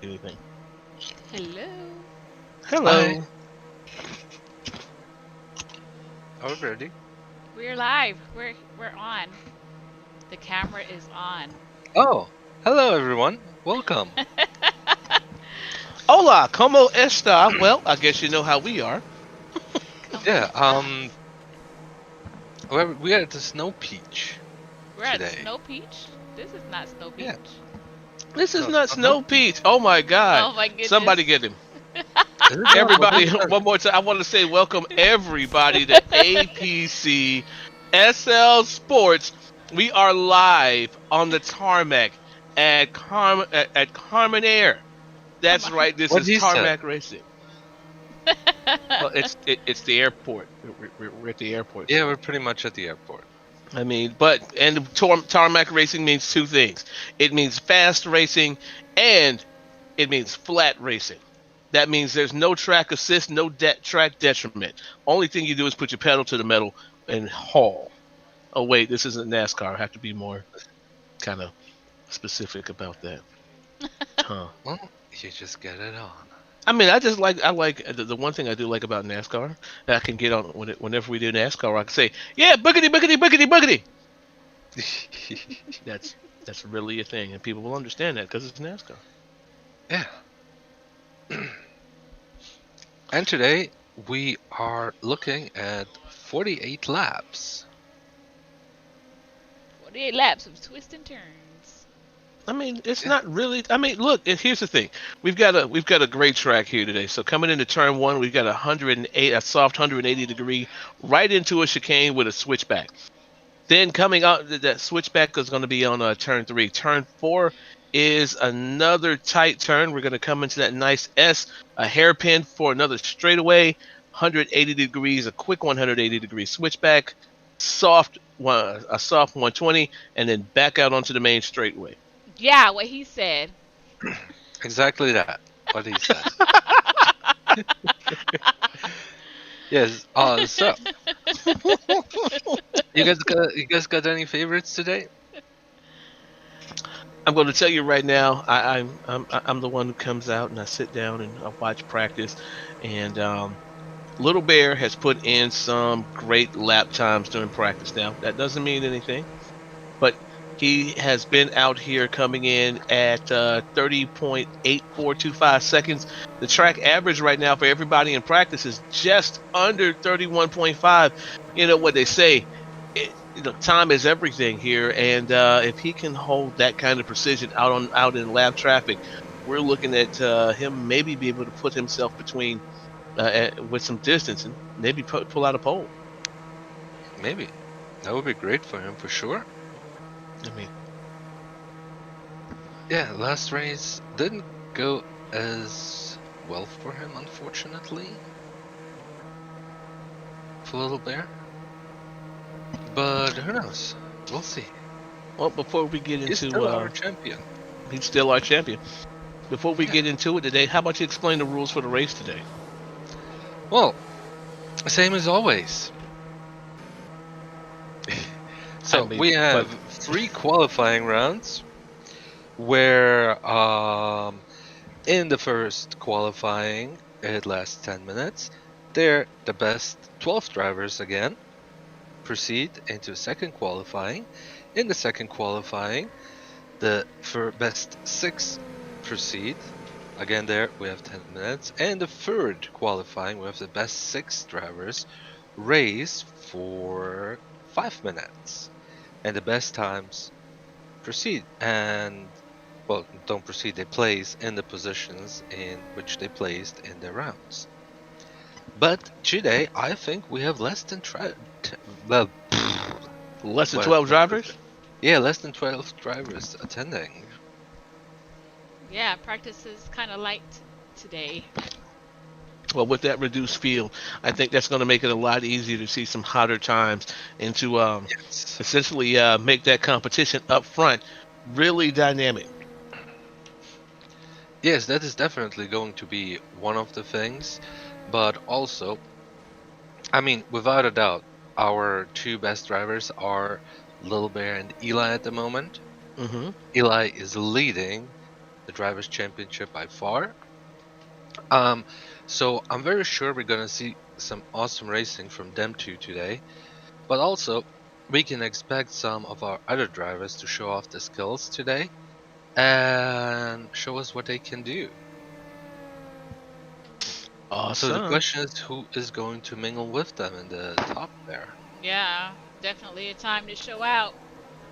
anything. Hello. Hi. Hello. Are we ready? We're live. We're on. The camera is on. Oh, hello everyone. Welcome. Hola, como esta? Well, I guess you know how we are. Como Yeah, esta? we are at the Snow Peach We're at today. Snow Peach. This is not Snow Yeah, Peach. This is no, it's not not Snow Snow Peach. Peach. Oh my God. Oh my goodness. Somebody get him. Is it not? What is Everybody, that? one more time. I want to say welcome everybody to APC SL Sports. We are live on the tarmac at Carmen Air. Come That's on. right. This What is he said? tarmac racing. Well, it's the airport. We're at the airport, Yeah, so we're pretty much at the airport. I mean, tarmac racing means two things. It means fast racing, and it means flat racing. That means there's no track assist, no track detriment. Only thing you do is put your pedal to the metal and haul. Oh wait, this isn't NASCAR. I have to be more kind of specific about that. Huh. Well, you just get it on. I mean, I like the one thing I do like about NASCAR. That I can get on whenever we do NASCAR. I can say, yeah, boogity boogity boogity boogity. That's that's really a thing, and people will understand that because it's NASCAR. Yeah. And today we are looking at 48 laps. 48 laps of twists and turns. I mean, it's Yeah. not really. I mean, look. Here's the thing. We've got a great track here today. So coming into turn one, we've got a soft 180 degree right into a chicane with a switchback. Then coming out, that switchback is going to be on turn three. Turn four is another tight turn. We're going to come into that nice S, a hairpin for another straightaway, 180 degrees, a quick 180 degree switchback, a soft 120, and then back out onto the main straightaway. Yeah, what he said. Exactly that. What he said. Yes. So you guys got any favorites today? I'm going to tell you right now. I'm the one who comes out and I sit down and I watch practice, and Little Bear has put in some great lap times during practice. Now that doesn't mean anything, but he has been out here coming in at 30.8425 seconds. The track average right now for everybody in practice is just under 31.5. You know what they say, time is everything here, and if he can hold that kind of precision out in lab traffic, we're looking at him maybe be able to put himself between with some distance and maybe pull out a pole. Maybe. That would be great for him for sure. I mean, Yeah, last race didn't go as well for him, unfortunately. For Little Bear. But who knows? We'll see. well, before we get He's into still our champion. he's still our champion. Before we Yeah. get into it today, how about you explain the rules for the race today? Well, same as always. So I mean, we have but 3 qualifying rounds where in the first qualifying it lasts 10 minutes. They're the best 12 drivers again proceed into second qualifying. In the second qualifying, the best 6 proceed. Again, there we have 10 minutes. And the third qualifying, we have the best 6 drivers race for 5 minutes. And the best times proceed. And, well, don't proceed, they place in the positions in which they placed in their rounds. But today, I think we have less than well, less than 12 drivers? Yeah, less than 12 drivers attending. Yeah, practice is kind of light today. Well, with that reduced field, I think that's going to make it a lot easier to see some hotter times and to Yes. essentially make that competition up front really dynamic. Yes, that is definitely going to be one of the things. But also, I mean, without a doubt, our 2 best drivers are Little Bear and Eli at the moment. Mm-hmm. Eli is leading the the Drivers' Championship by far. So I'm very sure we're gonna see some awesome racing from them two today. But also, we can expect some of our other drivers to show off their skills today and show us what they can do. So the Awesome. question is, who is going to mingle with them in the top there? Yeah, definitely a time to show out.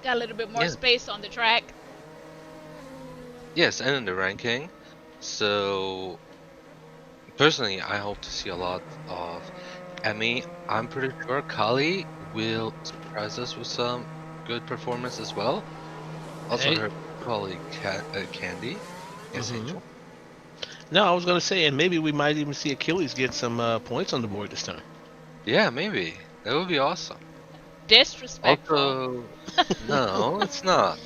Got a little bit more Yeah. space on the track. Yes, and in the ranking. So personally, I hope to see a lot of Emmy. I'm pretty sure Kali will surprise us with some good performance as well. Also, Hey. her colleague Candy. Yes, Mhm. Angel. No, I was gonna say, and maybe we might even see Achilles get some points on the board this time. Yeah, maybe that would be awesome. Disrespectful. Also, no, it's not.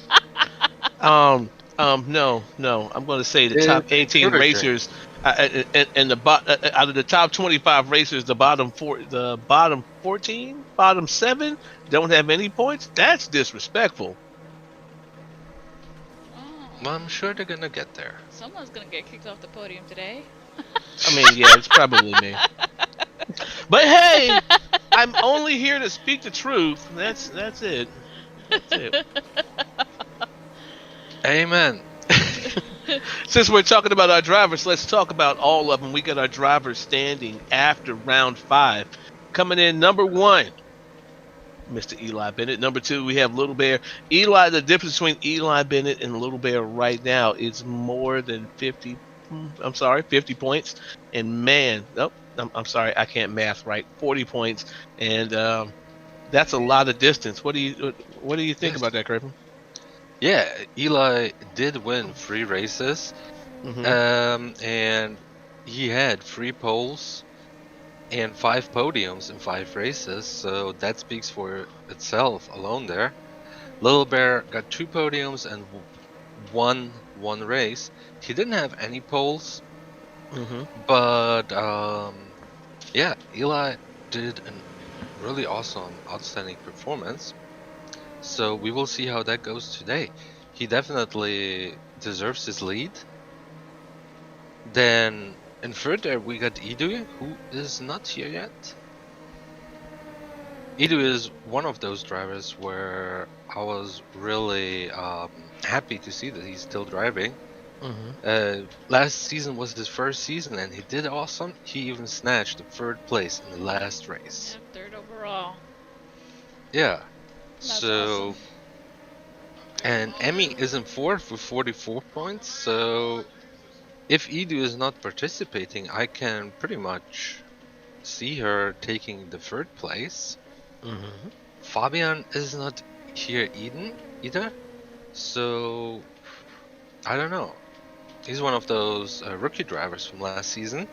No. I'm going to say the It's top 18 encouraging. racers, and out of the top 25 racers, the bottom 14, bottom 7 don't have any points. That's disrespectful. Oh, Well, I'm sure they're gonna get there. someone's gonna get kicked off the podium today. I mean, yeah, it's probably me. But hey, I'm only here to speak the truth. That's it. That's it. Amen. Since we're talking about our drivers, let's talk about all of them. We got our drivers standing after round 5. Coming in number 1, Mr. Eli Bennett. Number 2, we have Little Bear. The difference between Eli Bennett and Little Bear right now is more than 50 points. And man, I'm sorry, I can't math right. 40 points, and that's a lot of distance. What do you think Yes. about that, Griffin? Yeah, Eli did win 3 races, Mm-hmm. and he had 3 poles and 5 podiums in 5 races, so that speaks for itself alone there. Little Bear got 2 podiums and won 1 race. He didn't have any poles, Mm-hmm. but yeah, Eli did a really awesome, outstanding performance. So we will see how that goes today. He definitely deserves his lead. Then in third there we got Idu, who is not here yet. Idu is one of those drivers where I was really happy to see that he's still driving. Mm-hmm. Last season was his first season and he did awesome. He even snatched the 3rd place in the last race. Yeah, 3rd overall. Yeah. That's So awesome. and Emmy is in 4th with 44 points, so if Edu is not participating, I can pretty much see her taking the 3rd place. Mm-hmm. Fabian is not here either, so I don't know. He's one of those rookie drivers from last season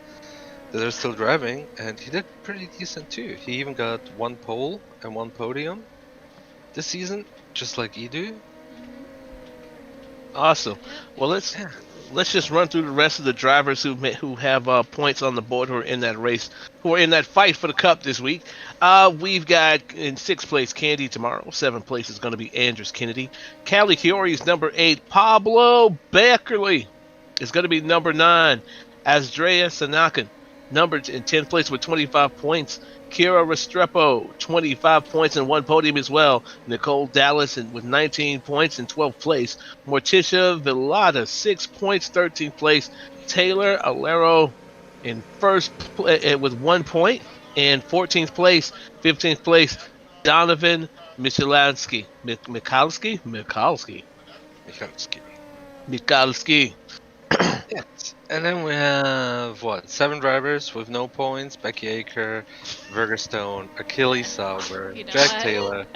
that are still driving, and he did pretty decent too. He even got 1 pole and 1 podium this season, just like Edu. Awesome. Well, let's just run through the rest of the drivers who have points on the board who are in that race, who are in that fight for the cup this week. We've got in 6th place Candy tomorrow. 7th place is going to be Andrews Kennedy. Callie Chiori is number 8. Pablo Beckerly is going to be number 9. Asdrea Sanakan, numbered in 10th place with 25 points. Kira Restrepo, 25 points and 1 podium as well. Nicole Dallas with 19 points in 12th place. Morticia Villada, 6 points, 13th place. Taylor Alero in with 1 point and 14th place. 15th place, Donovan Michalansky. Michalski. Yes. And then we have 7 drivers with no points: Becky Aker, Vergestone, Achilles Sauber, You know Jack what? Taylor,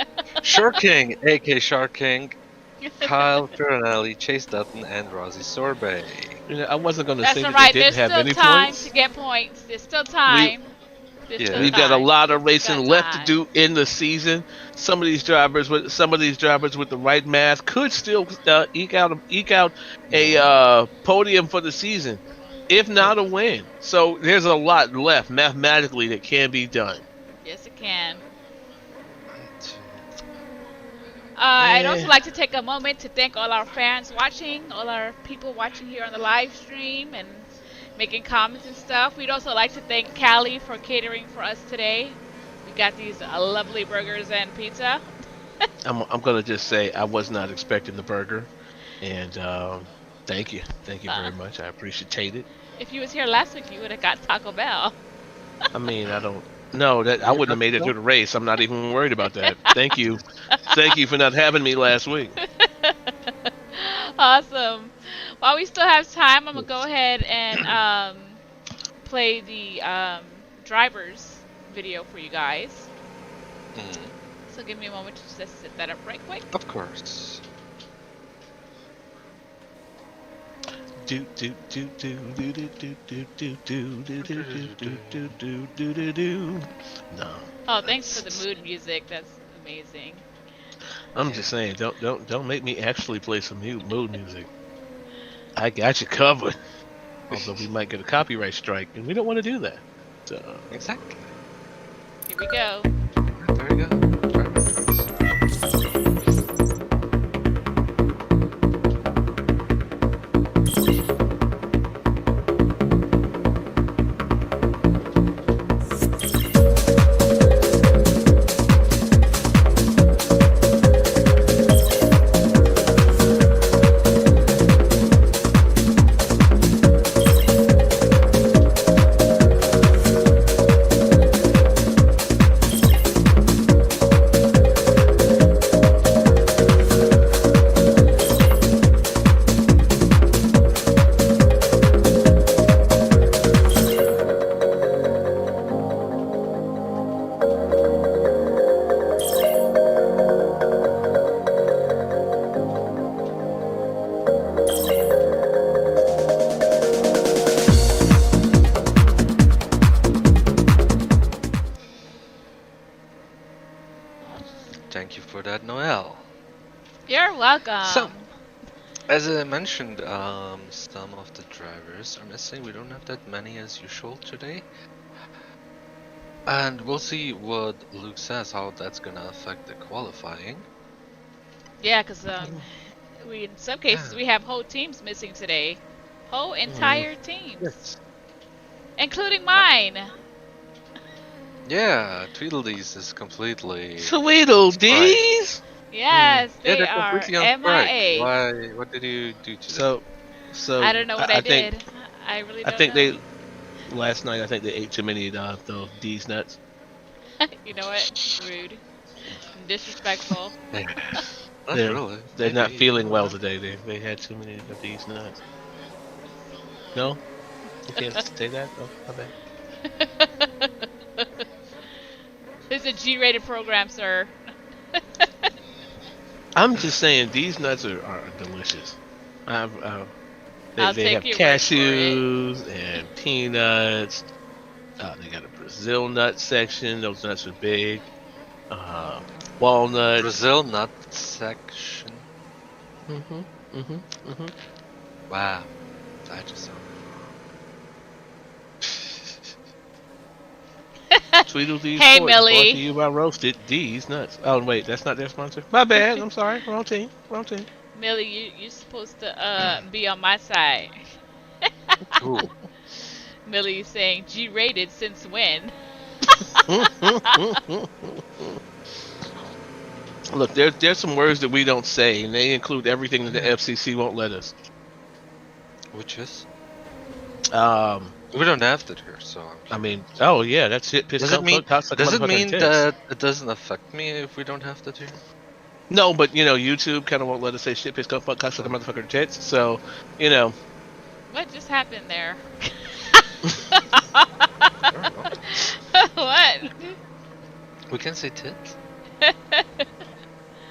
Shark King, aka Shark King, Kyle Turinelli, Chase Dutton, and Rosie Sorbet. I wasn't going to That's say that alright. they There's didn't have still any time points. to get points. There's still time. There's Yeah. still We've got a time. lot of There's still racing got left to time. do in the season. Some of these drivers with the right math could still eke out a podium for the season, if not a win. So there's a lot left mathematically that can be done. Yes, it can. I'd also Eh, like to take a moment to thank all our fans watching, all our people watching here on the live stream and making comments and stuff. We'd also like to thank Callie for catering for us today. We got these lovely burgers and pizza. I'm gonna just say I was not expecting the burger, and thank you Uh, very much. I appreciate it. if you was here last week, you would have got Taco Bell. I mean, I don't no that I You wouldn't have got made it that? through the race. I'm not even worried about that. Thank you for not having me last week. Awesome. While we still have time, I'm gonna go ahead and play the drivers video for you guys. Mhm. So give me a moment to just set that up right quick. Of course. Do do do do do do do do do do do do do do do do do do. No, Oh, thanks for the mood music. That's amazing. I'm just saying, don't make me actually play some mood music. I got you covered. Although we might get a copyright strike, and we don't want to do that. So, Exactly. Here we go. There you go. Driver choice. Thank you for that, Noel. You're So, welcome. as I mentioned, some of the drivers are missing. We don't have that many as usual today. And we'll see what Luke says, how that's gonna affect the qualifying. Yeah, because we in some cases Yeah. we have whole teams missing today. Whole entire teams, Yes. including mine. Yeah, Tweedledees is completely on strike. Tweedledees. Yes, Yeah, they they're are completely on strike. MIA. Why? What did you do to them? So, I so don't know what I I think did. I really I don't think know. they last night. I think they ate too many those D's nuts. You know what? Rude. Disrespectful. Yeah, not They're really. they're not Maybe. I feeling don't well know. today. They had too many of these nuts. No, you can't say that. Oh, my bad. This is a G-rated program, sir. I'm just saying these nuts are delicious. I've, I'll they take have your word for it. cashews and peanuts. They got a Brazil nut section. Those nuts are big. Uh, Walnuts. Brazil nut section. Mm-hmm. Mm-hmm. Mm-hmm. Wow, that just sounds. Tweedledee's Hey, Sports brought to Millie. you by Roasted D's Nuts. Oh wait, that's not their sponsor. My bad. I'm sorry. Wrong team. Wrong team. Millie, you're supposed to be on my side. Ooh, Millie saying G-rated since when? Look, there's some words that we don't say, and they include everything that the yeah. FCC won't let us. Which is? Um, We don't have that here, so I'm I curious. mean, oh yeah, that's it. Piss Does it cunt mean? fuck cock suck a Does it motherfucking mean tits. that it doesn't affect me if we don't have that here? No, but YouTube kind of won't let us say shit, piss cunt fuck cock suck a Oh, motherfucking tits. So, you know, What just happened there? I don't know. What? We can say tits.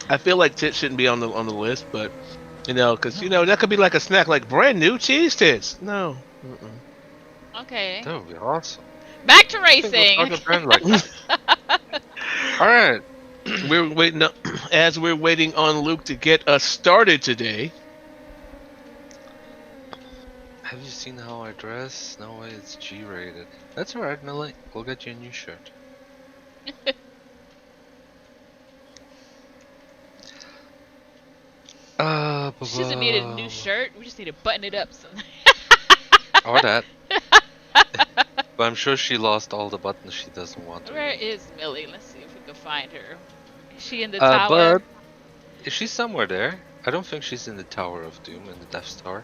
I feel like tits shouldn't be on the list, but because that could be like a snack, like brand new cheese tits. No. Mm-mm. Okay. That would be awesome. Back to I think we'll racing. start a brand like that. All right. We're waiting as we're waiting on Luke to get us started today. Have you seen how I dress? No way, it's G-rated. That's alright, Millie. We'll get you a new shirt. She doesn't need a new shirt. We just need to button it up. Or that. But I'm sure she lost all the buttons she doesn't want to. Where is Millie? Let's see if we can find her. Is she in the But tower? she's somewhere there. I don't think she's in the Tower of Doom in the Death Star.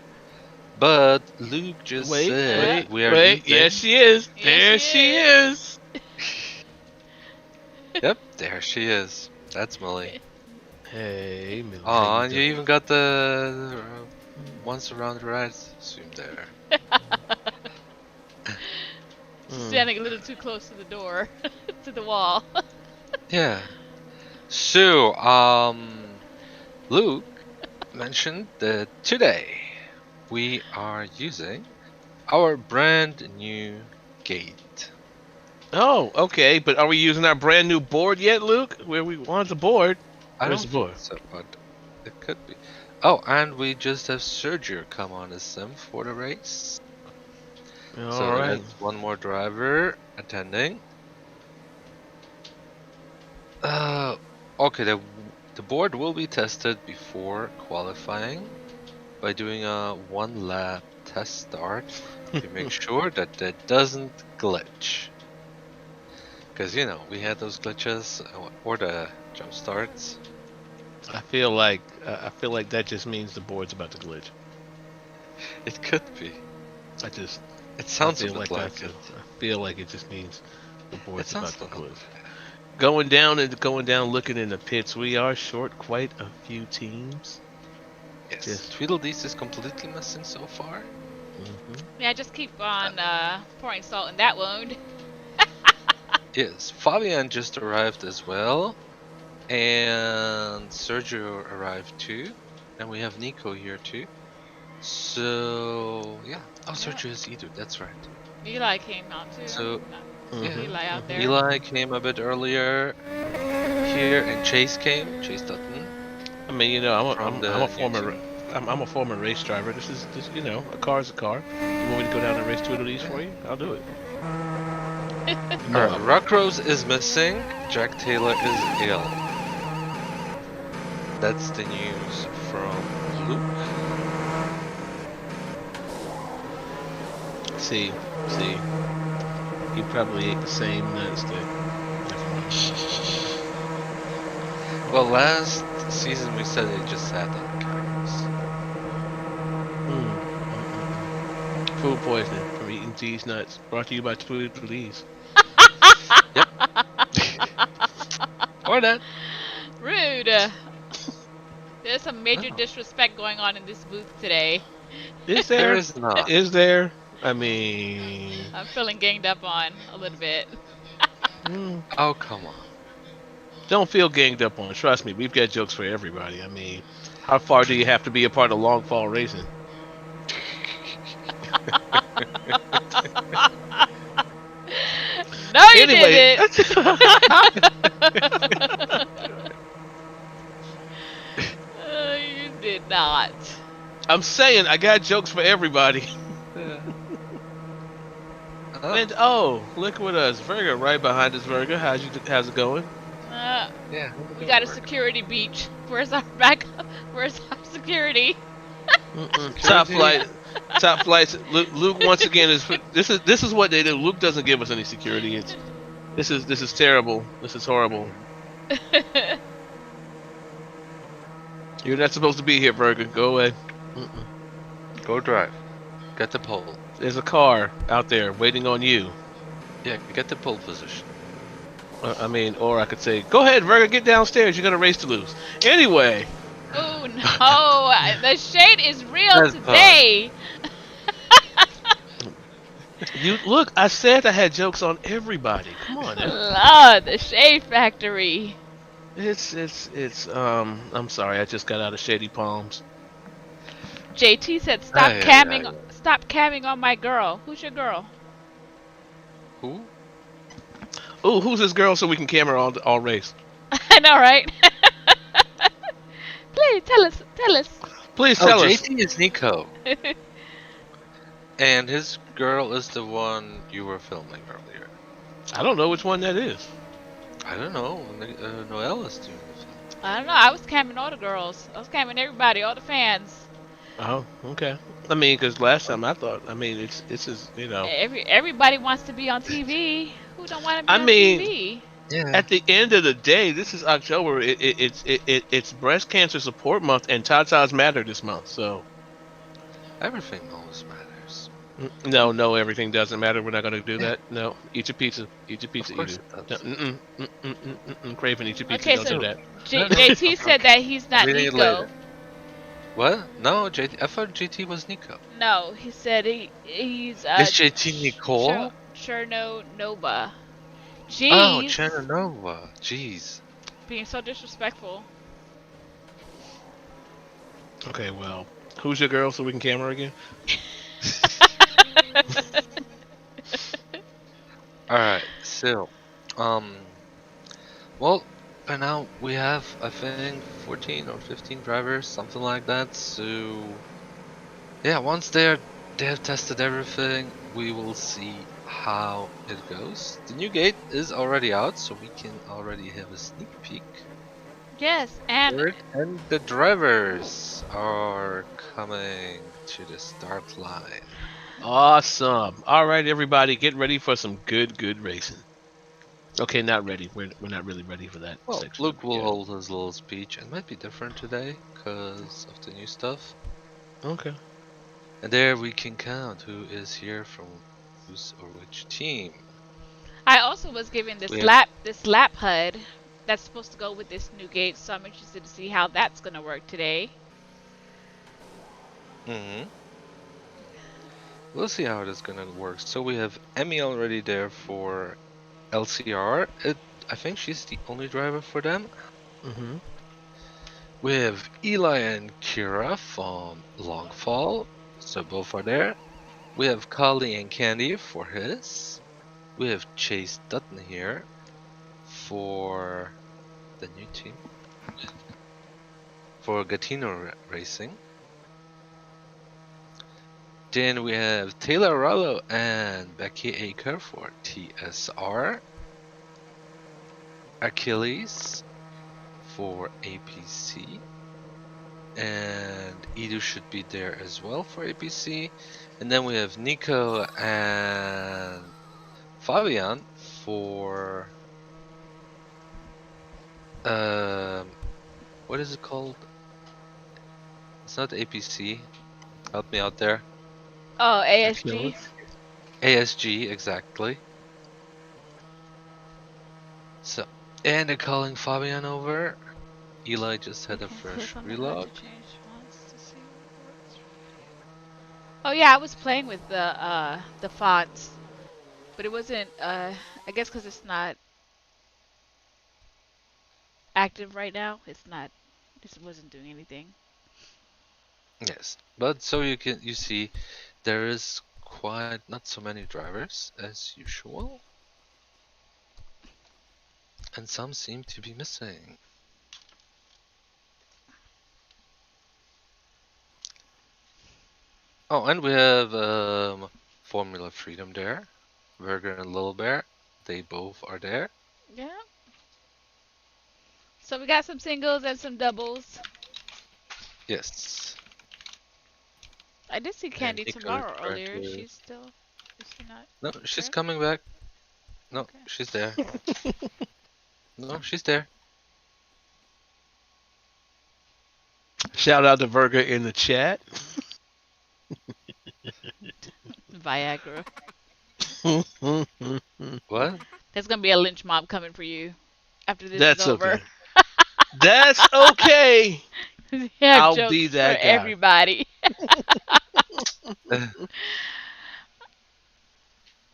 But Luke just said we are wait. using... Yes, she is. Yes, There she she is. Yep, there she is. That's Millie. Hey, Millie. Aw, and you even got the once around the right zoom there. Standing a little too close to the door, to the wall. Yeah. So, Luke mentioned that today we are using our brand new gate. Oh, okay. But are we using our brand new board yet, Luke? Where we want the board? I Where's don't the board? think so, but it could be. Oh, and we just have Sergio come on as sim for the race. All So right. that's one more driver attending. Okay, the board will be tested before qualifying by doing a 1 lap test start to make sure that it doesn't glitch. Because you know we had those glitches or the jump starts. I feel like that just means the board's about to glitch. It could be. It sounds a feel bit like like that's it. I feel like it just means the board's about sounds to a little glitch. Going down, looking in the pits. We are short quite a few teams. Yes. Yes. Tweedledees is completely missing so far. Mm-hmm. Yeah, just keep on pouring salt in that wound. Yes, Fabian just arrived as well, and Sergio arrived too, and we have Nico here too. So yeah, Sergio is Edu. That's right. Eli came out too. So yeah, Eli out there. Eli came a bit earlier here, and Chase came. Chase Dutton. I mean, you know, I'm a former team. I'm a former race driver. This is you know, a car's a car. You want me to go down and race two of these for you? I'll do it. Alright, Rockrose is missing. Jack Taylor is ill. That's the news from Luke. See, he probably ate the same nuts that. Well, last season we said they just sat on the couch. Food poisoning from eating these nuts. Brought to you by Tweedledees. Yep. Or that. Rude. There's some major disrespect going on in this booth today. Is there? There is not. Is there? I mean. I'm feeling ganged up on a little bit. Oh, come on. Don't feel ganged up on. Trust me, we've got jokes for everybody. I mean, how far do you have to be a part of long fall racing? No, you Anyway. didn't. You did not. I'm saying I got jokes for everybody. And look with us, Virgo right behind us. Virgo, how's it going? Yeah. We got a security beach. Where's our backup? Where's our security? Top flight. Luke once again is. This is what they do. Luke doesn't give us any security. This is terrible. This is horrible. You're not supposed to be here, Virgo. Go away. Go drive. Get the pole. There's a car out there waiting on you. Yeah, get the pole position. I mean, or I could say, go ahead, Virgo, get downstairs. You got a race to lose. Anyway. Oh no, the shade is real today. You look. I said I had jokes on everybody. Come on. Lord, the shade factory. It's. I'm sorry. I just got out of Shady Palms. JT said, "Stop camming. Stop camming on my girl. Who's your girl?" Who? Oh, who's this girl? So we can camera all race. I know, right? Please tell us. Please tell us. JT is Nico. And his girl is the one you were filming earlier. I don't know which one that is. I don't know. Noelle is doing I don't know. I was camming all the girls. I was camming everybody, all the fans. Oh, okay. I mean, because last time I thought, I mean, it's just Everybody wants to be on TV. Who don't want to be I on mean, TV? Yeah, at the end of the day, this is October. It's Breast Cancer Support Month and Tatas Matter this month. So everything always matters. no, no, everything doesn't matter. We're not going to do Yeah, that. No, eat your pizza. Eat your of pizza, course Edu. it No, does. Craven, eat your pizza. Okay, Don't so do So, that. no, JT I'm, said that he's I'm not reading it later. Nico. What? No, JT. I thought JT was Nico. No, he said he's Is JT Nicole? Cherno Nova. Oh, Jeez, Nova. Jeez. being so disrespectful. Okay, well, who's your girl so we can camera again? All right. So, um, well, by now we have I think 14 or 15 drivers, something like that. So, yeah, once they have tested everything, we will see how it goes. The new gate is already out, so we can already have a sneak peek Yes, and for it. And the drivers are coming to the start line. Awesome. All right, everybody, get ready for some good racing. Okay, not ready. We're not really ready for that Well, section of Luke it will yet. hold his little speech. It might be different today because of the new stuff. Okay. And there we can count who is here from whose or which team. I also was given We have this lap HUD that's supposed to go with this new gate, so I'm interested to see how that's gonna work today. hmm We'll see how it is gonna work. So we have Emmy already there for LCR. I think she's the only driver for them. Mm-hmm. We have Eli and Kira from Longfall, so both are there. We have Kali and Candy for his. We have Chase Dutton here for the new team for Gatino Racing. Then we have Taylor Rollo and Becky Aker for TSR. Achilles for APC. And Edu should be there as well for APC. And then we have Nico and Fabian for um what is it called? It's not APC. Help me out there. Oh, ASG. Achilles. ASG exactly. So and they're calling Fabian over. Eli just You had a can fresh click on the HUD relog. to change fonts to see what works. Oh yeah, I was playing with the fonts, but it wasn't. I guess because it's not active right now. It's not. This wasn't doing anything. Yes, but so you see there is quite not so many drivers as usual, and some seem to be missing. Oh, and we have Formula Freedom there. Burger and Little Bear, they both are there. Yeah. So we got some singles and some doubles. Yes, I did see and Candy Nico is tomorrow trying earlier. to. She's still. Is she not No, she's there? coming back. No, Okay. she's there. No, she's there. Shout out to Virga in the chat. Viagra. What? There's gonna be a lynch mob coming for you after this is That's over. okay. That's okay. You have I'll be jokes for that guy. everybody.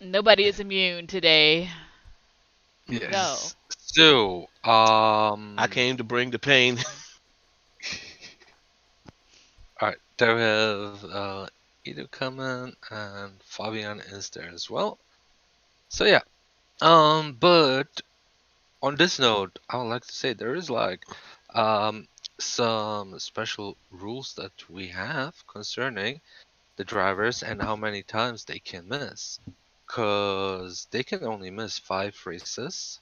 Nobody is immune today. No. Yes. So, I came to bring the pain. alright, there we have Ido coming and Fabian is there as well. So yeah, but on this note, I would like to say there is like um some special rules that we have concerning the drivers and how many times they can miss. Cause they can only miss 5 races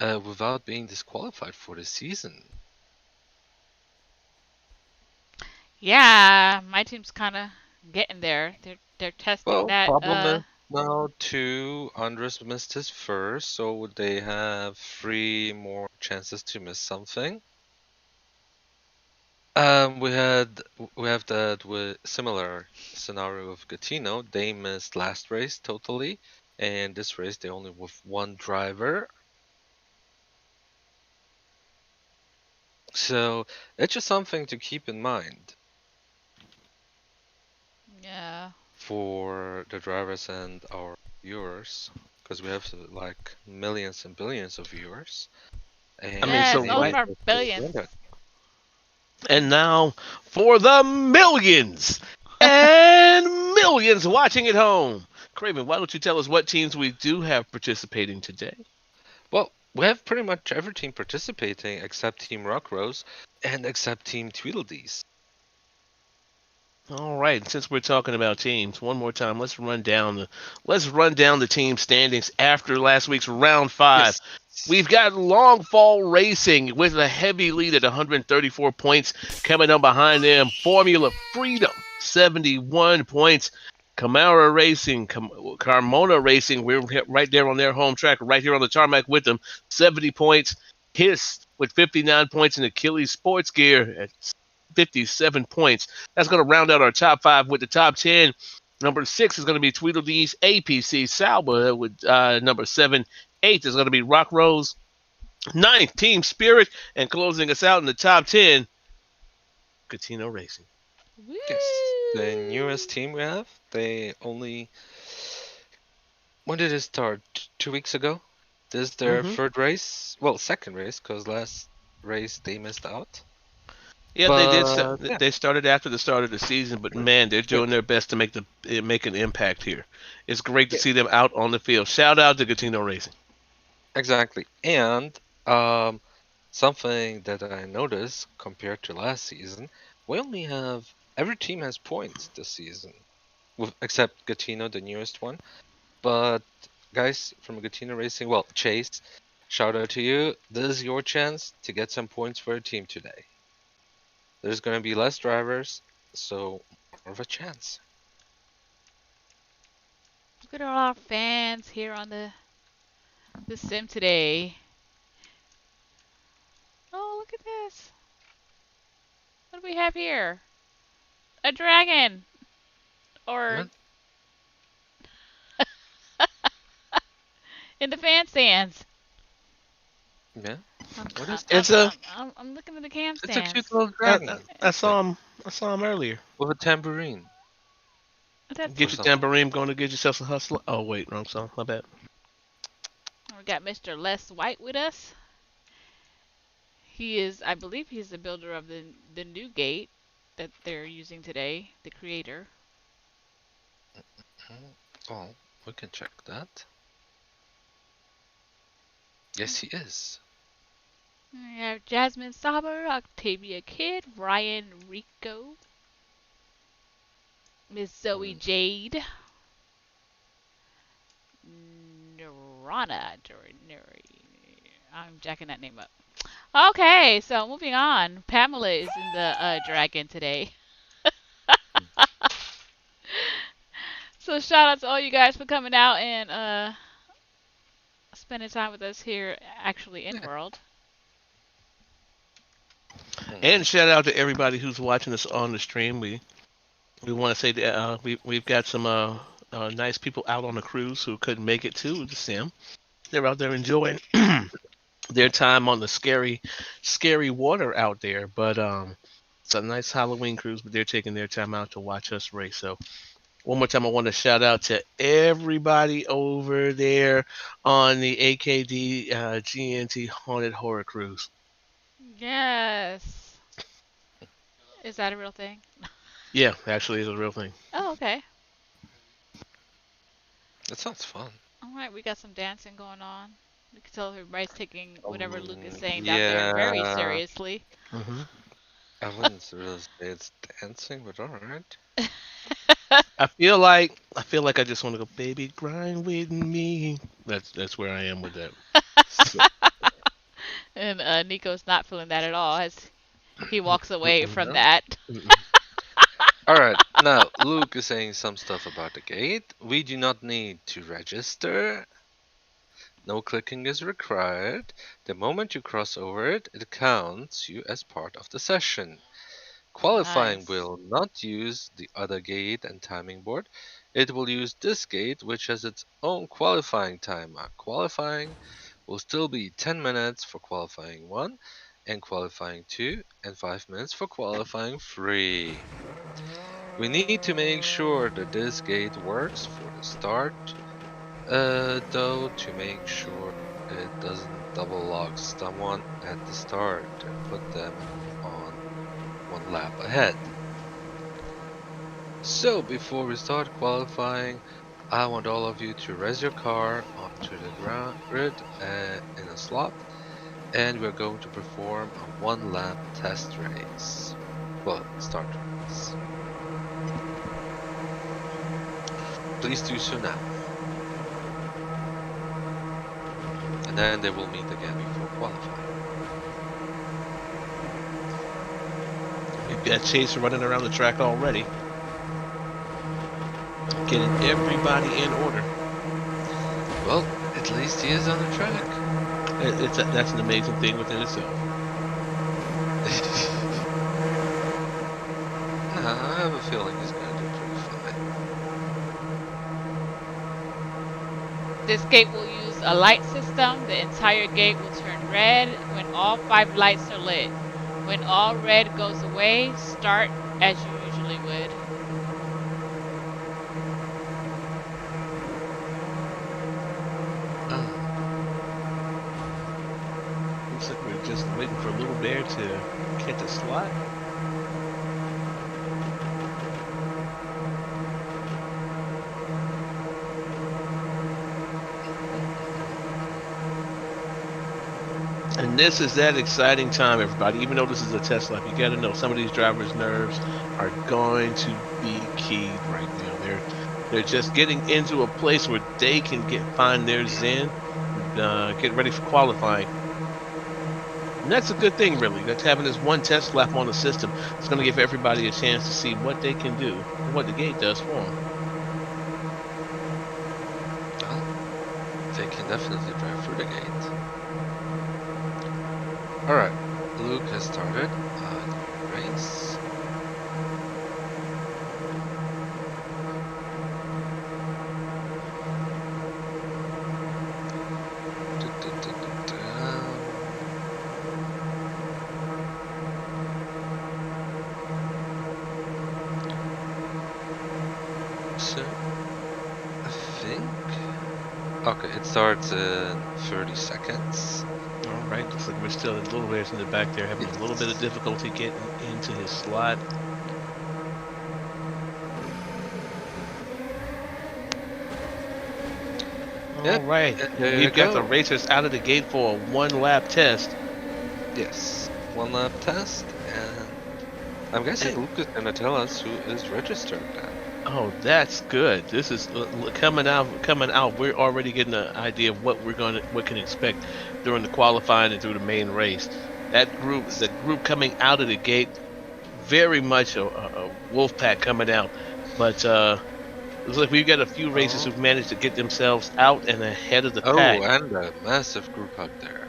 without being disqualified for the season. Yeah, my team's kind of getting there. They're testing Well, that. problem is now two Andres missed his first, so they have three more chances to miss something. We have that with similar scenario with Gatino. They missed last race totally, and this race they only with one driver. So it's just something to keep in mind Yeah. for the drivers and our viewers, because we have like millions and billions of viewers, I mean, and Yes, so they all of right need our to stay billions. grounded. and now for the millions and millions watching at home. Craven, why don't you tell us what teams we do have participating today? Well, we have pretty much every team participating except Team Rockrose and except Team Tweedledees. All right, since we're talking about teams, one more time, let's run down the team standings after last week's round 5. Yes. We've got Long Fall Racing with a heavy lead at 134 points. Coming up behind them, Formula Freedom, 71 points. Camara Racing, Carmona Racing, we're right there on their home track, right here on the tarmac with them, 70 points. Hiss with 59 points, and Achilles Sports Gear at 57 points. That's going to round out our top 5 with the top 10. Number 6 is going to be Tweedledee's APC Salba with number 7. 8th is going to be Rock Rose. 9th, Team Spirit. And closing us out in the top 10, Catino Racing. Yes. The Woo! newest team we have, they only. When did it start? 2 weeks ago? This is their Mm-hmm. third race. Well, second race, because last race they missed out. Yeah, they did. But yeah, They started after the start of the season, but man, they're yeah, doing their best to make an impact here. It's great to yeah, see them out on the field. Shout out to Catino Racing. exactly. And something that I noticed compared to last season, we only have every team has points this season, with except Gatino, the newest one. But guys from Gatino Racing, well, Chase, shout out to you. This is your chance to get some points for your team today. There's going to be less drivers, so more of a chance. Look at all our fans here on the sim today. Oh, look at this. What do we have here? A dragon. Or Yeah, in the fan stands. yeah. I'm, What I'm, is I'm, It's this? a I'm, I'm looking at the cam It's a cute stands. little I, dragon I thing saw him. I saw him earlier. with a tambourine That's or Get your something. tambourine, going to get yourself a hustler. Oh wait, wrong song. My bad. we got Mr. Les White with us. He is, I believe, he's the builder of the new gate that they're using today. The creator. Oh, we can check that. Yes, he is. We have Jasmine Sauber, Octavia Kidd, Ryan Rico, Miss Zoe Mm, Jade, Nirana. I'm jacking that name up. Okay, so moving on. Pamela is in the dragon today. So shout out to all you guys for coming out and spending time with us here, actually in Yeah. World. And shout out to everybody who's watching us on the stream. We want to say that we've got some nice people out on the cruise who couldn't make it to the sim. They're out there enjoying their time on the scary water out there. But it's a nice Halloween cruise. But they're taking their time out to watch us race. So one more time, I want to shout out to everybody over there on the AKD GNT Haunted Horror Cruise. Yes. Is that a real thing? Yeah, actually, it's a real thing. Oh, okay. That sounds fun. All right, we got some dancing going on. We can tell everybody's taking whatever Luke is saying down there very Yeah, seriously. Hmm. I wouldn't really say it's dancing, but alright. I feel like I just want to go, baby, grind with me. That's where I am with that. So, And Nico's not feeling that at all as he walks away from No. that. Alright, now Luke is saying some stuff about the gate. We do not need to register. No clicking is required. The moment you cross over it, it counts you as part of the session. Qualifying Nice. will not use the other gate and timing board. It will use this gate, which has its own qualifying timer. Qualifying will still be 10 minutes for qualifying 1 and qualifying 2 and 5 minutes for qualifying 3. We need to make sure that this gate works for the start, though, to make sure it doesn't double lock someone at the start and put them on 1 lap ahead. So before we start qualifying, I want all of you to raise your car onto the grid in a slot, and we're going to perform a 1 lap test race. Well, start race. Please do so now. And then they will meet again before qualifying. We've got Chase running around the track already, getting everybody in order. Well, at least he is on the track. That's an amazing thing within itself. I have a feeling he's going to do pretty fine. This gate will use a light system. The entire gate will turn red when all 5 lights are lit. When all red goes away, start as you usually would. Looks like we're just waiting for Little Bear to catch a slot. And this is that exciting time, everybody. Even though this is a test lap, you got to know some of these drivers' nerves are going to be keyed right now. They're just getting into a place where they can find their zen, get ready for qualifying. And that's a good thing, really. That's having this one test lap on the system. It's going to give everybody a chance to see what they can do and what the gate does for them. Well, they can definitely drive through the gate. Alright, Luke has started the race. So, I think... Okay, it starts in 30 seconds. All right, looks like we're still a little ways in the back there, having a little bit of difficulty getting into his slot. Yep, All right, we've got the racers out of the gate for a 1 lap test. Yes, 1 lap test, and I'm guessing Luke is gonna tell us who is registered now. Oh, that's good. This is coming out. We're already getting an idea of what can expect during the qualifying and through the main race. The group coming out of the gate, very much a wolf pack coming out. But looks like we've got a few racers who've managed to get themselves out and ahead of the pack. Oh, and a massive group out there.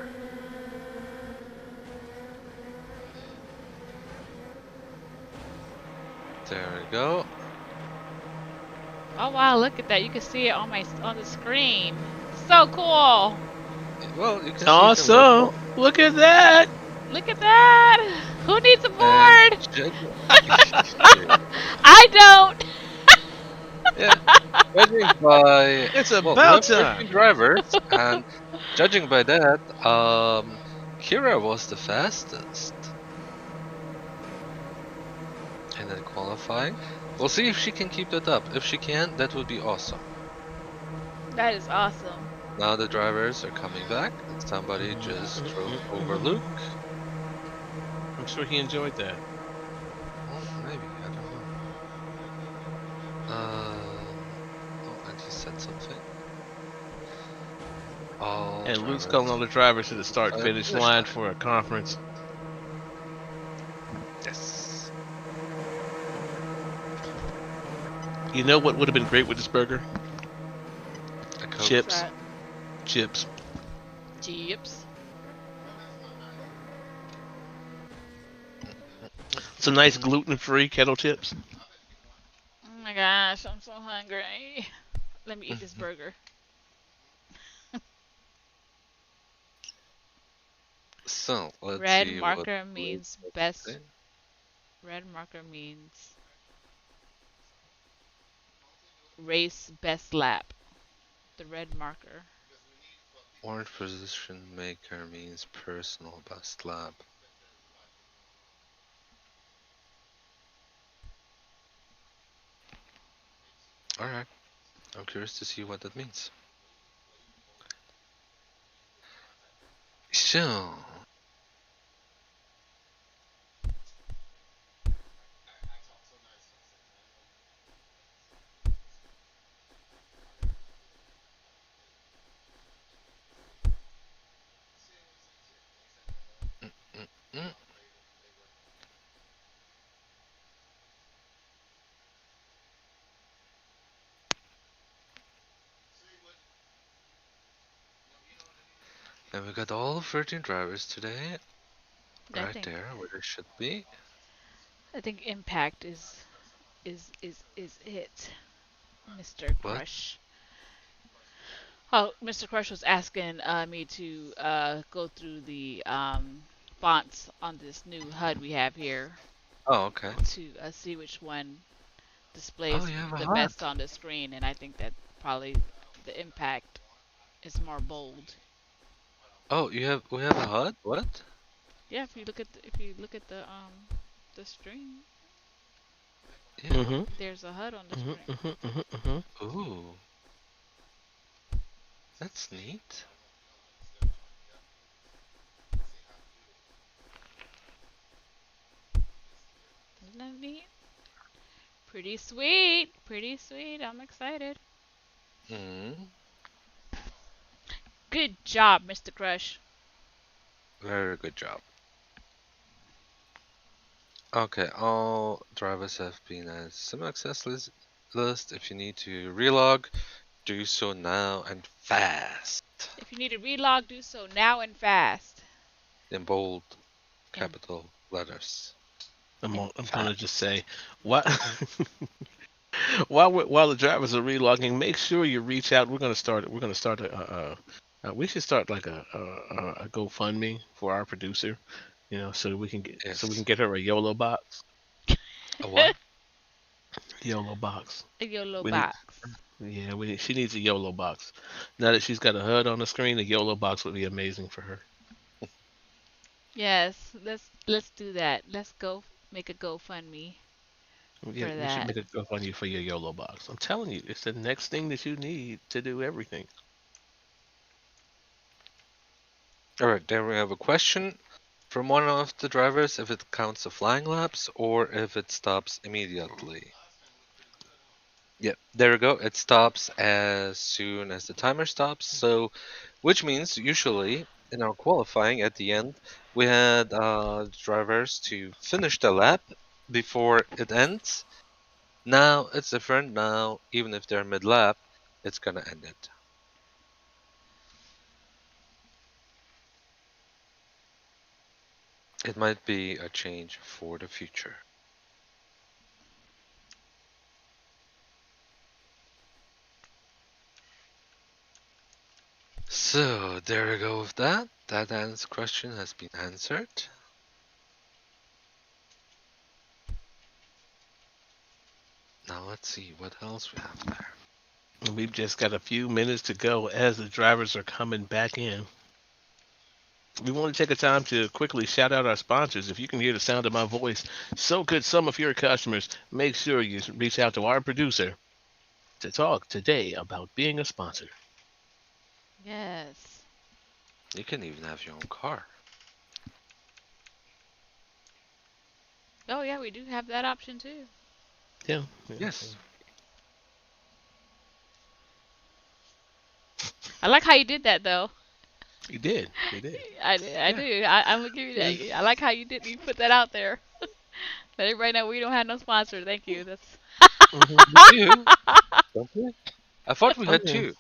There we go. Oh wow, look at that. You can see it on the screen. So cool. Well, you can Awesome! Look at that! Look at that. Who needs a board? I don't. Yeah, judging by It's about time. 13 drivers, and judging by that, Kira was the fastest in the qualifying. We'll see if she can keep that up. If she can, that would be awesome. That is awesome. Now the drivers are coming back. Somebody just drove over Luke. I'm sure he enjoyed that. Well, maybe, I don't know. Oh, and he said something. All And Luke's calling drivers. all the drivers to the start And finish finish line line. for a conference. Yes. You know what would have been great with this burger? A Coke. What's Chips. that? Chips. Chips. Some nice gluten-free kettle chips. Oh my gosh, I'm so hungry. Let me eat this burger. So let's Red see what marker Luke means has to best. say. Red marker means race best lap. The red marker. Orange position maker means personal best lap. Alright, I'm curious to see what that means. So, mm, mm. And we got all 13 drivers today, I right think there where they should be. I think impact is it, Mr. What? Crush. Oh, Mr. Crush was asking me to go through the fonts on this new HUD we have here Oh, okay. to see which one Oh, displays you have a the hut. best on the screen, and I think that probably the impact is more bold. Oh, we have a hut? What? Yeah, if you look at the screen, Yeah. Mm-hmm. there's a HUD on the Mm-hmm. screen. Mm-hmm. Mm-hmm. Mm-hmm. Ooh, that's neat. Isn't that neat? Pretty sweet. Pretty sweet. I'm excited. Mm, Good job, Mr. Crush. very good job. Okay, all drivers have been added to semi-access list. If you need to relog, do so now and fast. If you need to relog, do so now and fast. In bold And capital letters. I'm Fast. gonna just say, what? While the drivers are relogging, make sure you reach out. We're gonna start. We're gonna start we should start like a GoFundMe for our producer. So we can Yes. get her a YOLO box. A what? YOLO box. a YOLO We need. box. Yeah, she needs a YOLO box. Now that she's got a HUD on the screen, a YOLO box would be amazing for her. Yes, let's do that. Let's go make a GoFundMe for We should that. make a GoFundMe for your YOLO box. I'm telling you, it's the next thing that you need to do everything. Alright, there we have a question from one of the drivers if it counts the flying laps or if it stops immediately. Yep, there we go. It stops as soon as the timer stops. So, which means usually in our qualifying at the end, we had drivers to finish the lap before it ends. Now it's different. Now, even if they're mid lap, it's gonna end it. It might be a change for the future. So there we go with that. That question has been answered. Now let's see what else we have there. And we've just got a few minutes to go as the drivers are coming back in. We want to take a time to quickly shout out our sponsors. If you can hear the sound of my voice, so could some of your customers. Make sure you reach out to our producer to talk today about being a sponsor. Yes. You can even have your own car. Oh yeah, we do have that option too. Yeah. Yes. I like how you did that though. You did. You did. I Yeah. do. I'm gonna give you that. I like how you did. You put that out there. Let everybody know we don't have no sponsor. Thank you. That's. Mm-hmm. We do, don't we? I thought we Oh had yeah. two.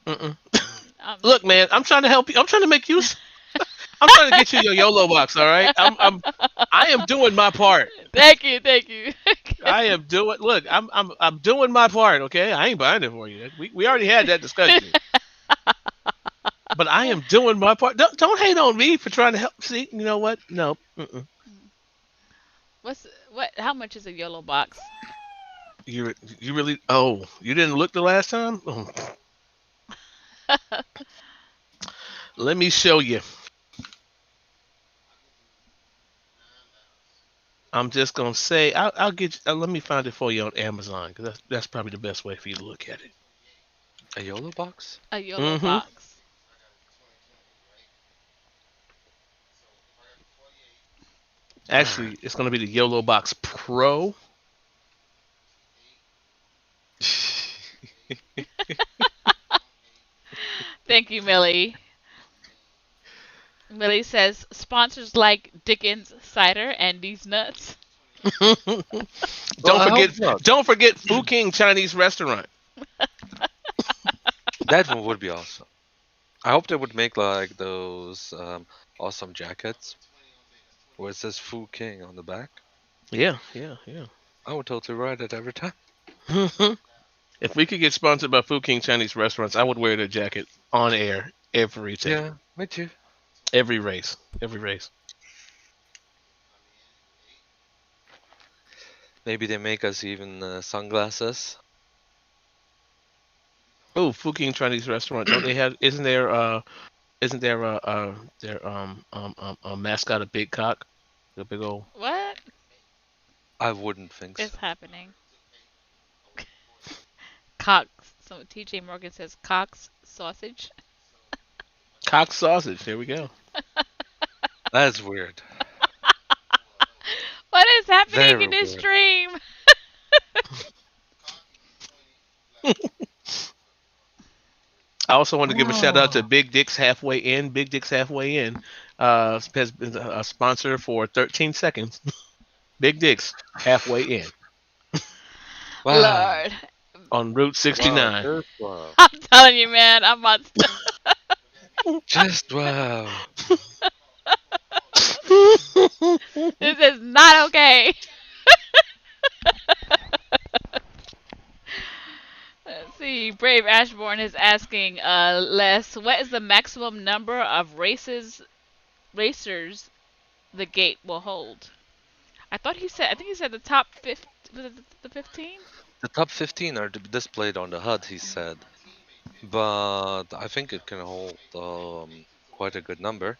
Mm-mm. Um, Look, man, I'm trying to help you. I'm trying to make you. I'm trying to get you your YOLO box. All right. I am doing my part. thank you. Thank you. I am doing. Look, I'm doing my part. Okay. I ain't buying it for you. We already had that discussion. But I am doing my part. Don't hate on me for trying to help. See, you know what? No. Mm-mm. what? How much is a YOLO box? You really? Oh, you didn't look the last time. Oh, let me show you. I'm just gonna say I'll get. Let me find it for you on Amazon because that's probably the best way for you to look at it. A YOLO box? A YOLO Mm-hmm. box. Actually, it's gonna be the YOLO Box Pro. Thank you, Millie. Millie says sponsors like Dickens cider and these nuts. Well, don't I hope forget, not. don't forget Fu King Chinese Restaurant. That one would be awesome. I hope they would make like those awesome jackets where it says Fu King on the back. Yeah, yeah, yeah. I would totally ride it every time. If we could get sponsored by Fu King Chinese Restaurants, I would wear the jacket on air every time, Yeah, me too. every race, every race. Maybe they make us even sunglasses. Oh, Fu King Chinese Restaurant. Don't they have? Isn't there their mascot a big cock? The big old What I wouldn't think is so. happening? Cox. So TJ Morgan says Cox sausage. cock sausage. There we go. That's weird. What is happening Very in this weird. stream? I also want to give a shout out to Oh. Big Dick's Halfway In. Big Dick's Halfway In has been a sponsor for 13 seconds. Big Dick's Halfway In Wow. Lord, on Route Wow. 69. Just wow. I'm telling you, man, I'm about to. Just wow. This is not okay. Let's see. Brave Ashbourne is asking Les, what is the maximum number of racers the gate will hold? I think he said the top 50, was it the 15? The top 15 are displayed on the HUD, he said. But I think it can hold quite a good number.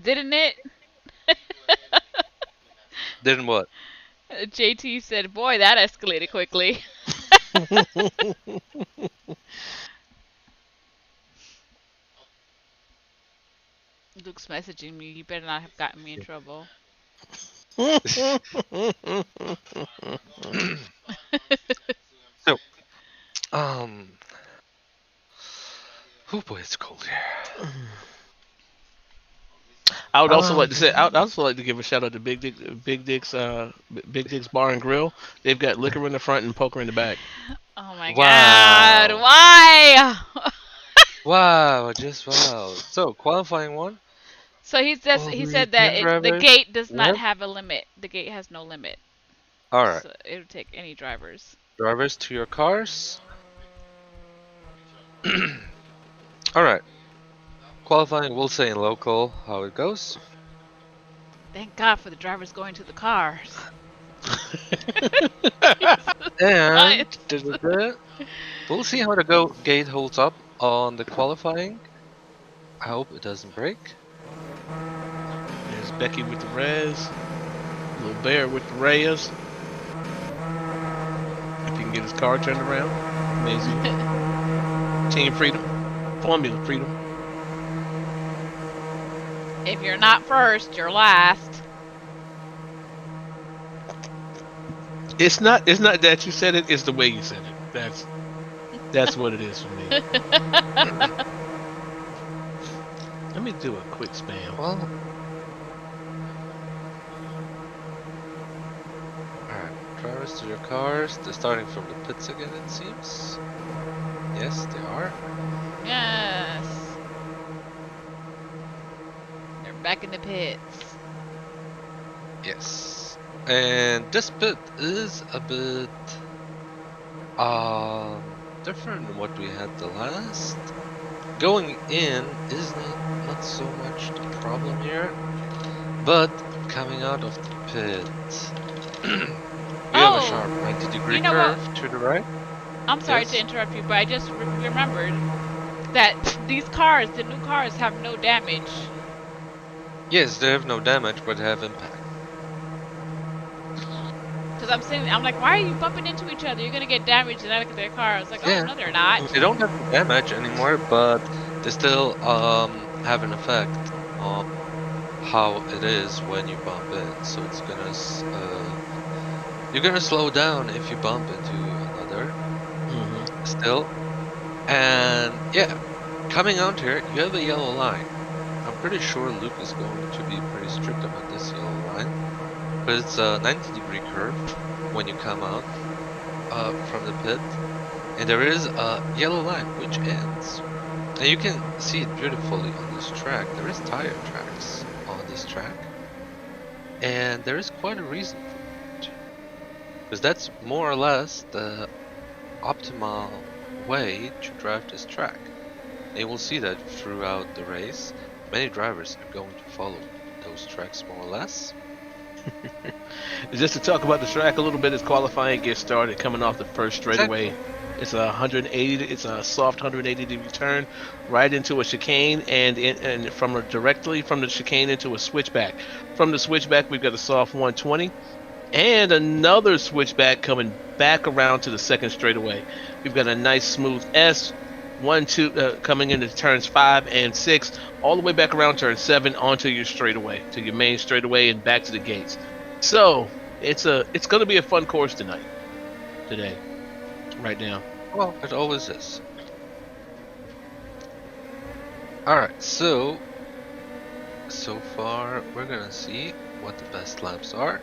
Didn't it? Then what? JT said, boy, that escalated quickly. Luke's messaging me. You better not have gotten me in trouble. So, um, oh boy, it's cold here. I would also like Um, to say, I would also like to give a shout out to Big Dick's Bar and Grill. They've got liquor in the front and poker in the back. Oh my god, wow, why? wow, just wow. So qualifying one. So All he the said that 10 the drivers. gate does not Yep. have a limit. The gate has no limit. All right, So it'll take any drivers. drivers to your cars. All right, qualifying. We'll say in local how it goes. Thank God for the drivers going to the cars. And Christ. we'll see how the gate holds up on the qualifying. I hope it doesn't break. There's Becky with the Rez. Little Bear with the Reyes. If he can get his car turned around. Amazing. Team Freedom. Formula Freedom. If you're not first, you're last. It's not that you said it. It's the way you said it. That's what it is for me. Let me do a quick spam. Well, alright. Drivers to your cars. They're starting from the pits again, it seems. Yes, they are. Yes. They're back in the pits. Yes. And this pit is a bit different than what we had the last. Going in is not so much the problem here, but coming out of the pit, we have a sharp 90-degree you know curve what? to the right. I'm sorry Yes. to interrupt you, but I just remembered that these cars, the new cars, have no damage. Yes, they have no damage, but have impact. Because I'm like, why are you bumping into each other? You're gonna get damaged. And I look at their car. I was like, oh Yeah. no, they're not. They don't have the damage anymore, but they still have an effect on how it is when you bump in. So it's gonna you're gonna slow down if you bump into another. Still, and yeah, coming out here, you have a yellow line. I'm pretty sure Luke is going to be pretty strict about this yellow line, but it's a 90-degree curve when you come out from the pit, and there is a yellow line which ends. And you can see it beautifully on this track. There is tire tracks on this track, and there is quite a reason for it, because that's more or less the optimal way to drive this track. And you will see that throughout the race. Many drivers are going to follow those tracks more or less. Just to talk about the track a little bit as qualifying gets started, coming off the first straightaway. It's a 180. It's a soft 180-degree turn right into a chicane, and directly from the chicane into a switchback. From the switchback, we've got a soft 120, and another switchback coming back around to the second straightaway. We've got a nice smooth S. 1, 2 coming into turns 5 and 6, all the way back around turn 7 onto your straightaway, to your main straightaway and back to the gates. So it's going to be a fun course today, right now. Well, it always is. Alright, so far we're gonna see what the best laps are.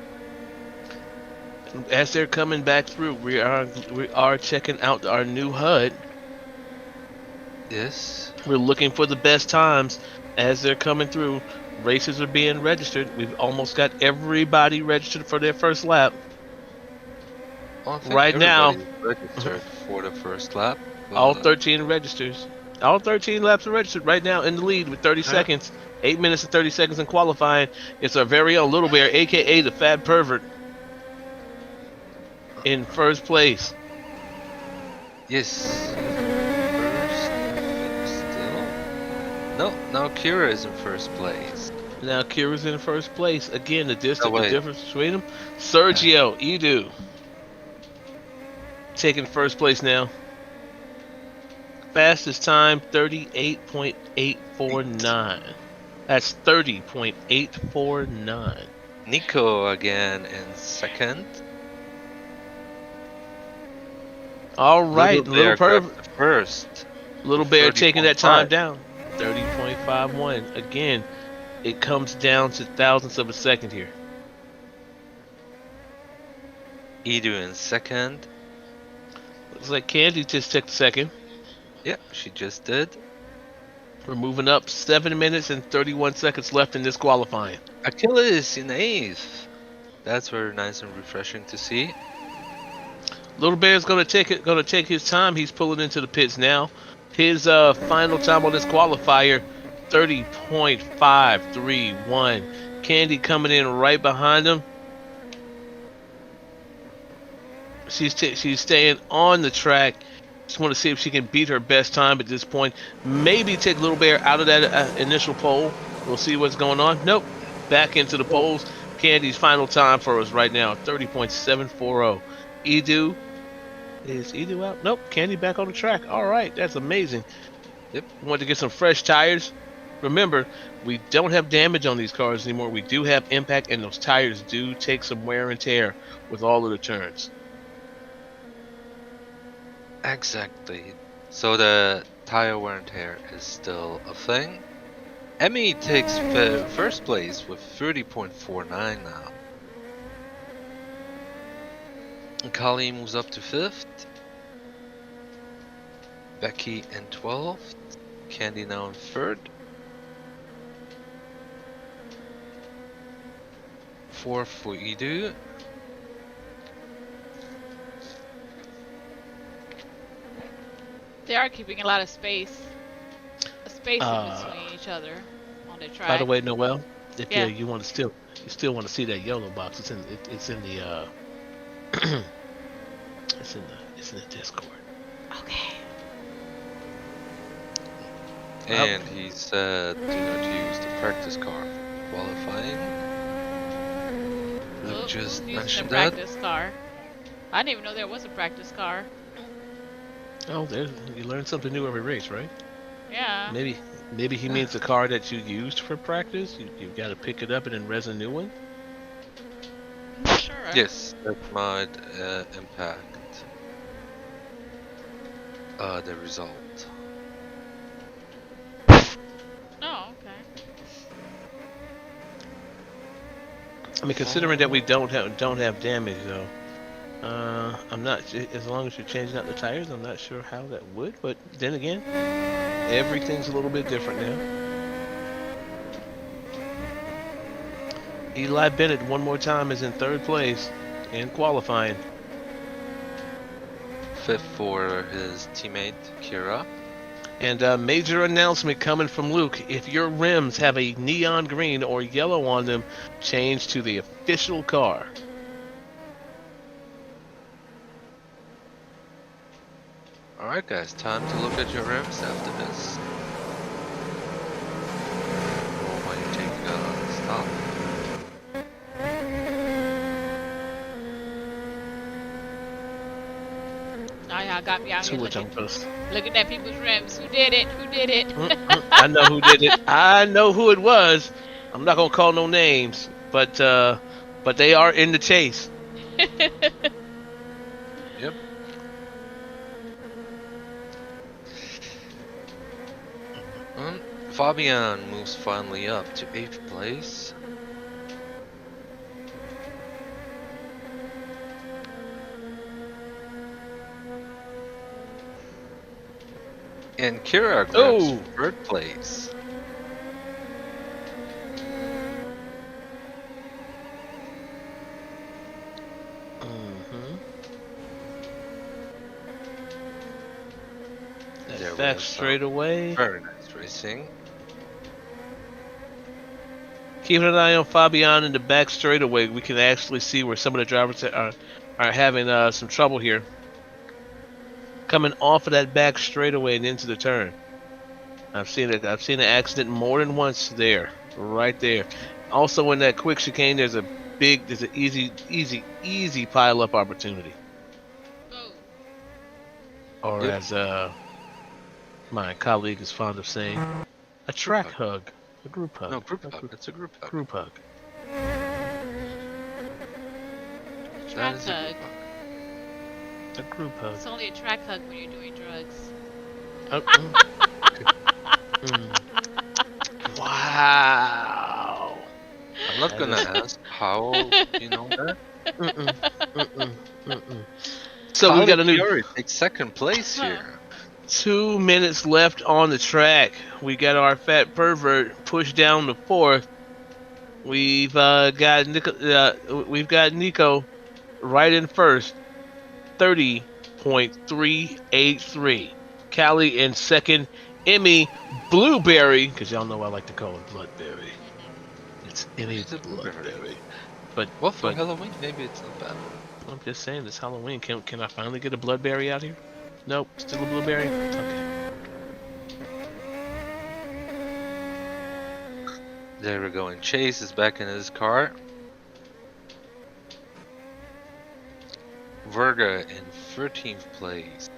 As they're coming back through, we are checking out our new HUD. Yes. We're looking for the best times as they're coming through. Races are being registered. We've almost got everybody registered for their first lap. Well, I think Right now, registered for the first lap. all 13 registers. All 13 laps are registered right now in the lead with 30 seconds. 8 minutes and 30 seconds in qualifying. It's our very own Little Bear, a.k.a. the Fat Pervert, in first place. Yes. No, now Kira is in first place. Now Kira's in first place. Again, the wait. difference between them. Sergio, Edu, taking first place now. Fastest time, 38.849. That's 30.849. Nico again in second. All right, Little Pervert. First. Little Bear taking that time 30.5. down. 30.51. Again, it comes down to thousandths of a second here. Edu in second. Looks like Candy just took second. Yeah, she just did. We're moving up. 7 minutes and 31 seconds left in this qualifying. Achillez in eighth. That's very nice and refreshing to see. Little Bear's gonna take his time. He's pulling into the pits now. His final time on this qualifier, 30.531. Candy coming in right behind him. She's staying on the track. Just want to see if she can beat her best time at this point. Maybe take Little Bear out of that initial pole. We'll see what's going on. Nope. Back into the poles. Candy's final time for us right now, 30.740. Edu. Is Edu out? Nope. Candy back on the track. All right. That's amazing. Yep. Want to get some fresh tires. Remember, we don't have damage on these cars anymore. We do have impact, and those tires do take some wear and tear with all of the turns. Exactly. So the tire wear and tear is still a thing. Emmy takes first place with 30.49 now. Kali moves up to 5th. Becky in 12th. Candy now in 3rd. 4th for Edu. They are keeping a lot of space. A space in between each other on the track. By the way, Noel, if Yeah. you want to still want to see that yellow box, it's in the it's in the Discord. Okay. And he said do not use the practice car qualifying. Luke just Using mentioned the that. practice car. I didn't even know there was a practice car. Oh, there you learn something new every race, right? Yeah. Maybe he means the car that you used for practice. You've got to pick it up and then res a new one. Sure. Yes, that might impact the result. Oh, okay. I mean, considering that we don't have damage though, I'm not as long as you're changing out the tires. I'm not sure how that would, but then again, everything's a little bit different now. Eli Bennett one more time is in 3rd place in qualifying. 5th for his teammate Kira. And a major announcement coming from Luke. If your rims have a neon green or yellow on them, change to the official car. Alright guys, time to look at your rims after this. Or when you take stop. Now y'all got me out here looking at people's rims. Who did it? Who did it? I know who did it. I know who it was. I'm not gonna call no names, but they are in the chase. Yep. Fabian moves finally up to 8th place. And Kira grabs 3rd place. Back straight away. Very nice racing. Keeping an eye on Fabian in the back straightaway, we can actually see where some of the drivers are having some trouble here. Coming off of that back straightaway and into the turn. I've seen it. I've seen an accident more than once there, right there. Also, in that quick chicane, there's an easy pile up opportunity. Or as my colleague is fond of saying, a track hug. A group hug. No, group hug. It's a group hug. Group hug. Track hug. A group hug. It's only a track hug when you're doing drugs. Wow. I'm not gonna ask how you know that. So we got a new. Takes 2nd place here. 2 minutes left on the track. We got our fat pervert pushed down to 4th. We've got Nico right in 1st, 30.383. Callie in 2nd. Emmy Blueberry, because y'all know I like to call it Bloodberry. It's Emmy Blueberry. But for Halloween, maybe it's not bad. I'm just saying, this Halloween, can I finally get a Bloodberry out here? Nope, still a Blueberry? Okay. There we go, and Chase is back in his car. Verga in 13th place.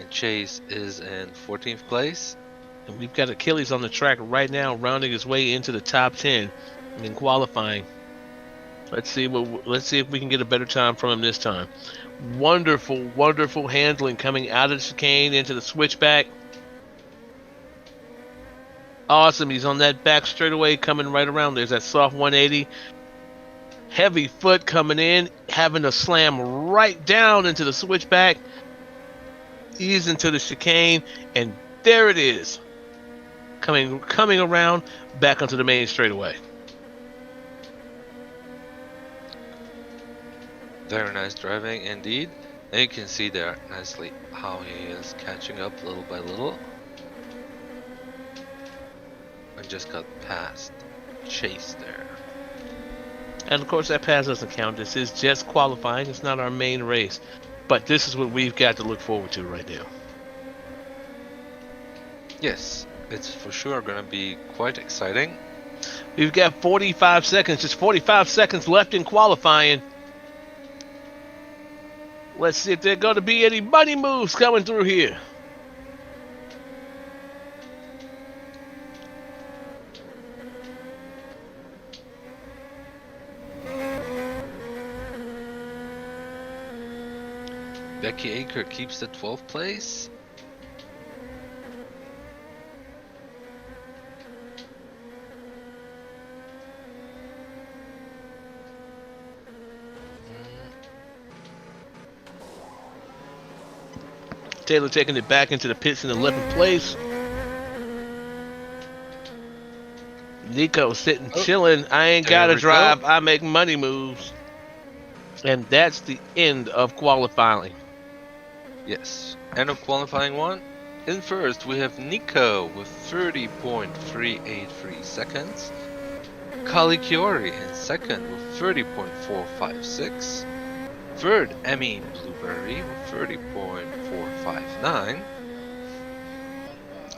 And Chase is in 14th place. And we've got Achilles on the track right now, rounding his way into the top 10 in qualifying. Let's see if we can get a better time from him this time. Wonderful, wonderful handling coming out of the chicane into the switchback. Awesome. He's on that back straightaway coming right around. There's that soft 180. Heavy foot coming in, having to slam right down into the switchback. Ease into the chicane, and there it is. Coming around back onto the main straightaway. Very nice driving indeed. And you can see there nicely how he is catching up little by little. And just got past Chase there. And of course that pass doesn't count. This is just qualifying. It's not our main race. But this is what we've got to look forward to right now. Yes, it's for sure going to be quite exciting. We've got 45 seconds. Just 45 seconds left in qualifying. Let's see if there are going to be any money moves coming through here. Becky Aker keeps the 12th place. Taylor taking it back into the pits in 11th place. Nico sitting chilling. I ain't got to drive. I make money moves. And that's the end of qualifying. Yes, end of qualifying one. In first, we have Nico with 30.383 seconds. Kali Kiori in second with 30.456. Third, Emmy Blueberry with 30.459.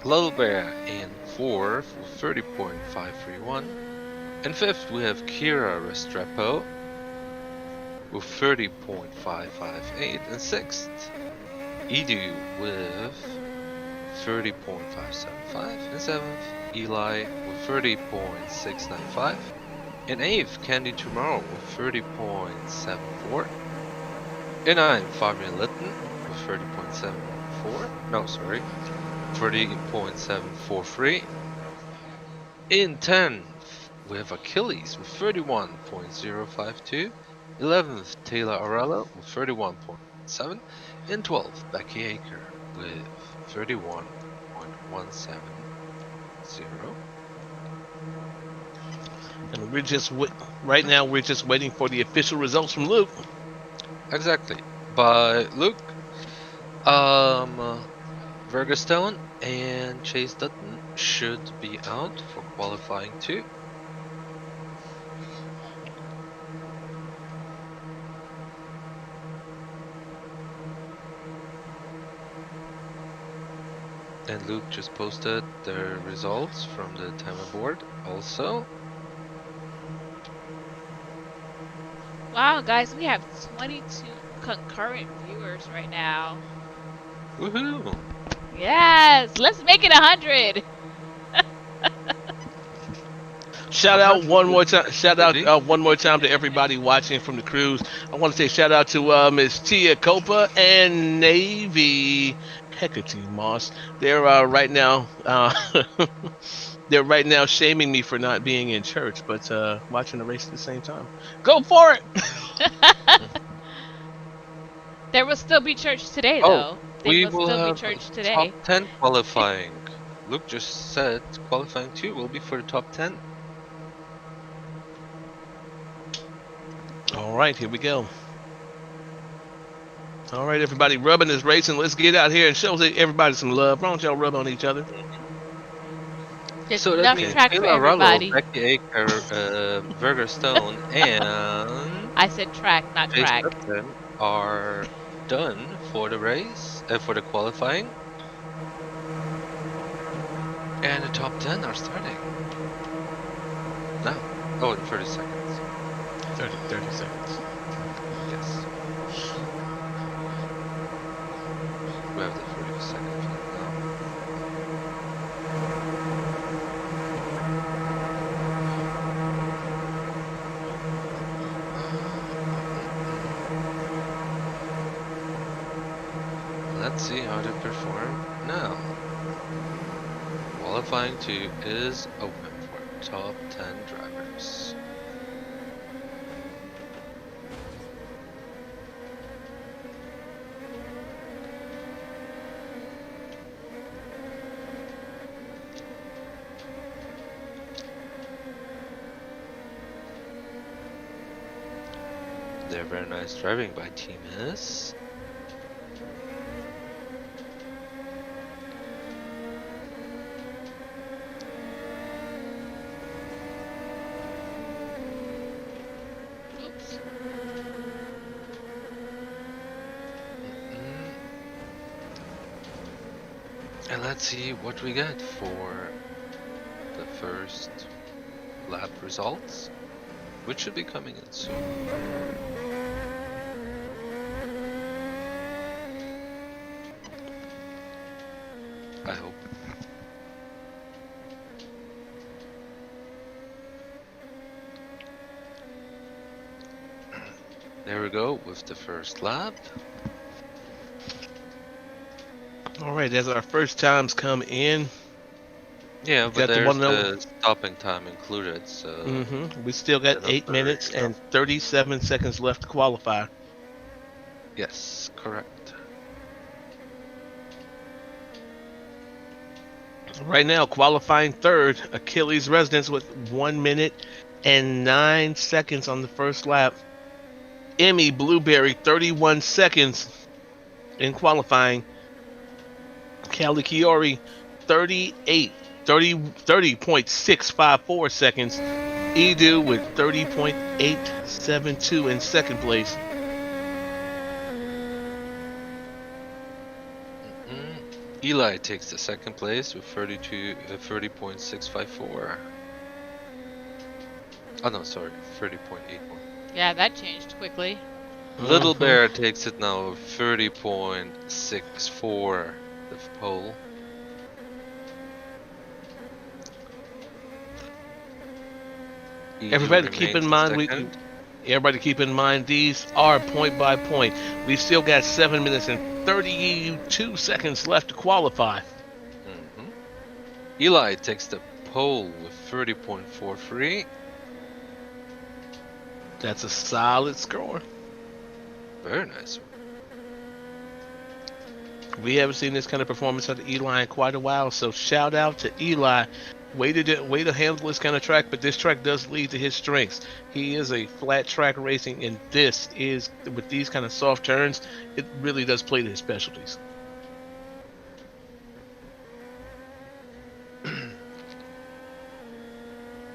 Little Bear in fourth with 30.531. And fifth, we have Kira Restrepo with 30.558. And sixth, Edu with 30.575. And seventh, Eli with 30.695. In eighth, Candy Tomorrow with 30.74. In ninth, Fabian Litton with 30.74. No, sorry, 30.743. In 10th, we have Achilles with 31.052. 11th, Taylor Arello with 31.7. In 12th, Becky Aker with 31.170. And we're just right now. We're just waiting for the official results from Luke. Exactly. But Luke, Vergastone and Chase Dutton should be out for qualifying too. And Luke just posted the results from the timer board also. Wow, guys, we have 22 concurrent viewers right now. Woohoo! Yes, let's make it 100. Shout out one more time. Shout out one more time to everybody watching from the cruise. I want to say shout out to Miss Tia Copa and Navy Hecate Moss. They're right now. They're right now shaming me for not being in church, but watching the race at the same time. Go for it! There will still be church today, though. We will will still have be church today. top 10 qualifying. Luke just said qualifying 2 will be for the top 10. All right, here we go. All right, everybody, rubbing is racing. Let's get out here and show everybody some love. Why don't y'all rub on each other? Just So that enough means track for everybody. Becky Aker, Burger Stone, and I said track, not Chase track. Dutton are done for the race, for the qualifying. And the top 10 are starting now. Oh, in 30 seconds. 30 seconds. Yes. We have the 30 seconds now. Let's see how they perform now. Qualifying 2 is open for top 10 drivers. They're very nice driving by Team is. Oops. And let's see what we get for the first lap results, which should be coming in soon. I hope. There we go with the first lap. All right, as our first times come in, Yeah, got but the there's one and the stopping time included, so we still got Set up 8 the minutes race. and 37 seconds left to qualify. yes, correct. Right now, qualifying third, Achilles residents with 1 minute and 9 seconds on the first lap. Emmy Blueberry 31 seconds in qualifying. Callie Chiori 30.654 seconds. Edu with 30.872 in second place. Eli takes the second place with 30.654. Oh no, sorry, 30.81. Yeah, that changed quickly. Little Mhm. Bear takes it now with 30.64, the pole. Edu Everybody keep remains in in mind second. everybody keep in mind these are point by point. We still got 7 minutes and 32 seconds left to qualify. Mhm. Eli takes the pole with 30.43. That's a solid score. Very nice. We haven't seen this kind of performance out of Eli in quite a while, so shout out to Eli. Way to handle this kind of track, but this track does lead to his strengths. He is a flat track racing, and this is with these kind of soft turns, it really does play to his specialties.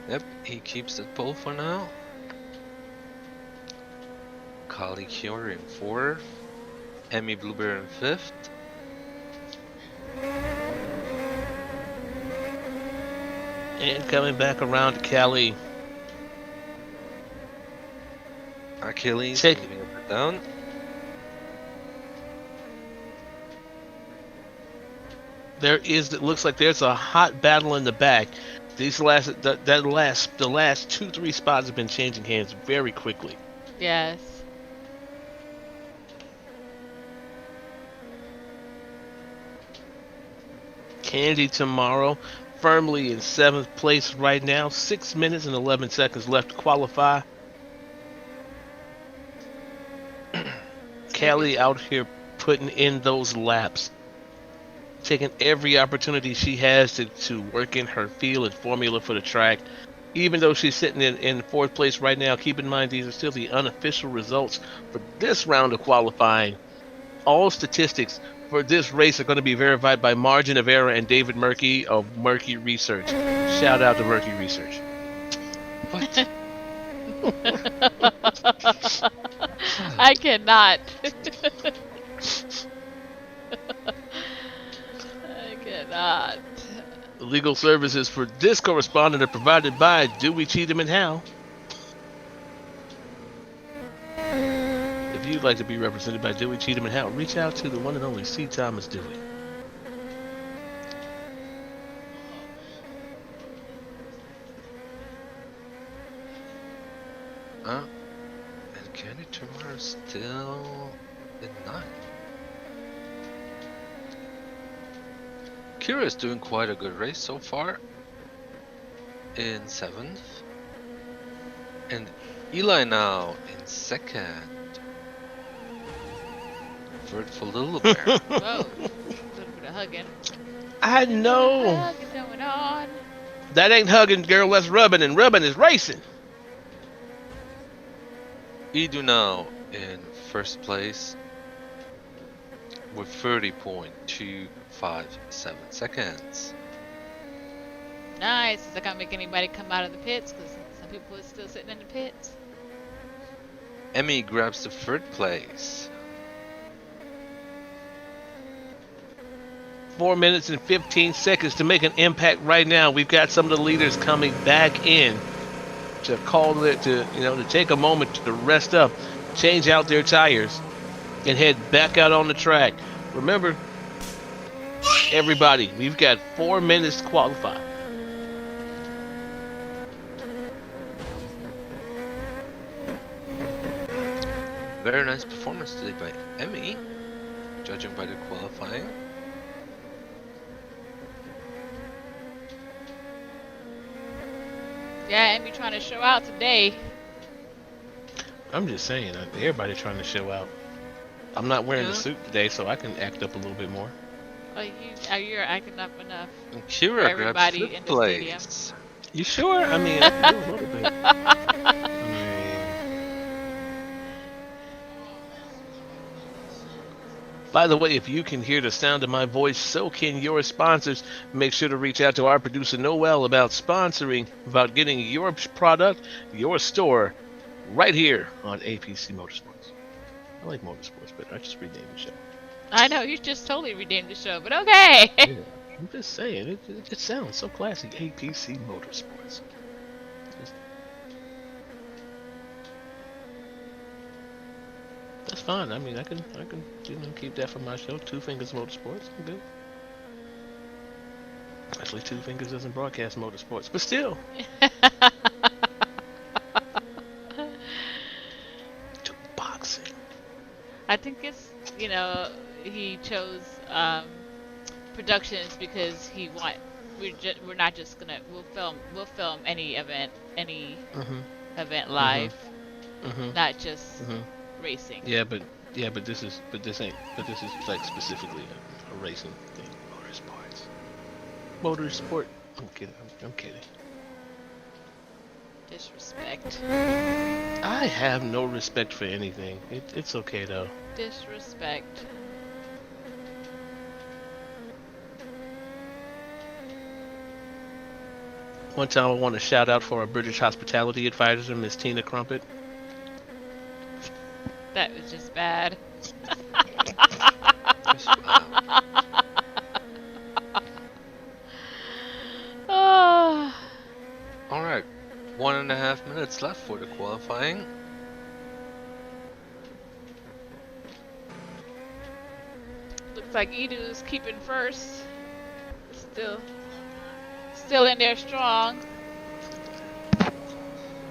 Yep, he keeps the pole for now. Kali Kiori in 4th. Emmy Blueberry in 5th. And coming back around to Callie. Achilles Take moving up and down. it looks like there's a hot battle in the back. These the last 2-3 spots have been changing hands very quickly. Yes. Candy Tomorrow firmly in 7th place right now. 6 minutes and 11 seconds left to qualify. Callie out here putting in those laps, taking every opportunity she has to work in her feel and formula for the track. Even though she's sitting in 4th place right now, keep in mind these are still the unofficial results for this round of qualifying. All statistics for this race are going to be verified by Margin of Error and David Murky of Murky Research. Shout out to Murky Research. What? I cannot. I cannot. Legal services for this correspondent are provided by Dewey, Cheatham, and Howe. If you'd like to be represented by Dewey, Cheatham, and Howe, reach out to the one and only C. Thomas Dewey. And Candy Tomorrow still in 9th. Kira is doing quite a good race so far. In 7th. And Eli now in 2nd. Third for Little Bear. Whoa. A little bit of hugging. I know. Hugging going on. That ain't hugging, girl. That's rubbing, and rubbing is racing. Edu now in 1st place with 30.257 seconds. Nice. Is that gonna make anybody come out of the pits? Because some people are still sitting in the pits. Emmy grabs the 3rd place. 4 minutes and 15 seconds to make an impact right now. We've got some of the leaders coming back in to call it to take a moment to rest up, change out their tires, and head back out on the track. Remember, everybody, we've got 4 minutes to qualify. Very nice performance today by Emmy, judging by the qualifying. Yeah, Emmy trying to show out today. I'm just saying, everybody's trying to show out. I'm not wearing the suit today, so I can act up a little bit more. Oh, you're acting up enough. And For Kira grabs everybody 5th in the stadium. place. You sure? I mean, I can do a little bit. By the way, if you can hear the sound of my voice, so can your sponsors. Make sure to reach out to our producer Noel about sponsoring, about getting your product, your store, right here on APC Motorsports. I like motorsports better. I just renamed the show. I know, you just totally redeemed the show, but okay. Yeah, I'm just saying, it sounds so classy. APC Motorsports. That's fine. I mean, I can keep that for my show. Two Fingers Motorsports. I'm good. Actually, Two Fingers doesn't broadcast motorsports, but still. To boxing. I think it's, he chose productions because we're not just gonna we'll film any event live, not just racing. Yeah, but this is like specifically a racing thing. Motorsport. I'm kidding. Disrespect. I have no respect for anything. It's okay though. Disrespect. One time I want to shout out for our British hospitality advisor, Miss Tina Crumpet. That was just bad. Oh. Alright, 1.5 minutes left for the qualifying. Looks like Edu's keeping first. Still in there strong.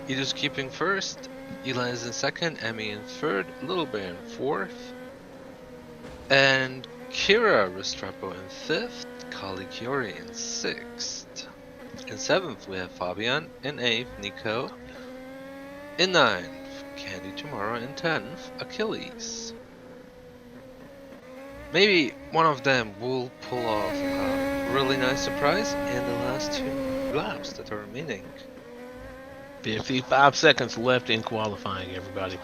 Edu's keeping first. Eli is in 2nd, Emmy in 3rd, Little Bear in 4th, and Kira Restrepo in 5th, Kali Kiori in 6th. In 7th we have Fabian, in 8th Nico, in 9th Candy Tomorrow, in 10th Achilles. Maybe one of them will pull off a really nice surprise in the last 2 laps that are remaining. 55 seconds left in qualifying, everybody.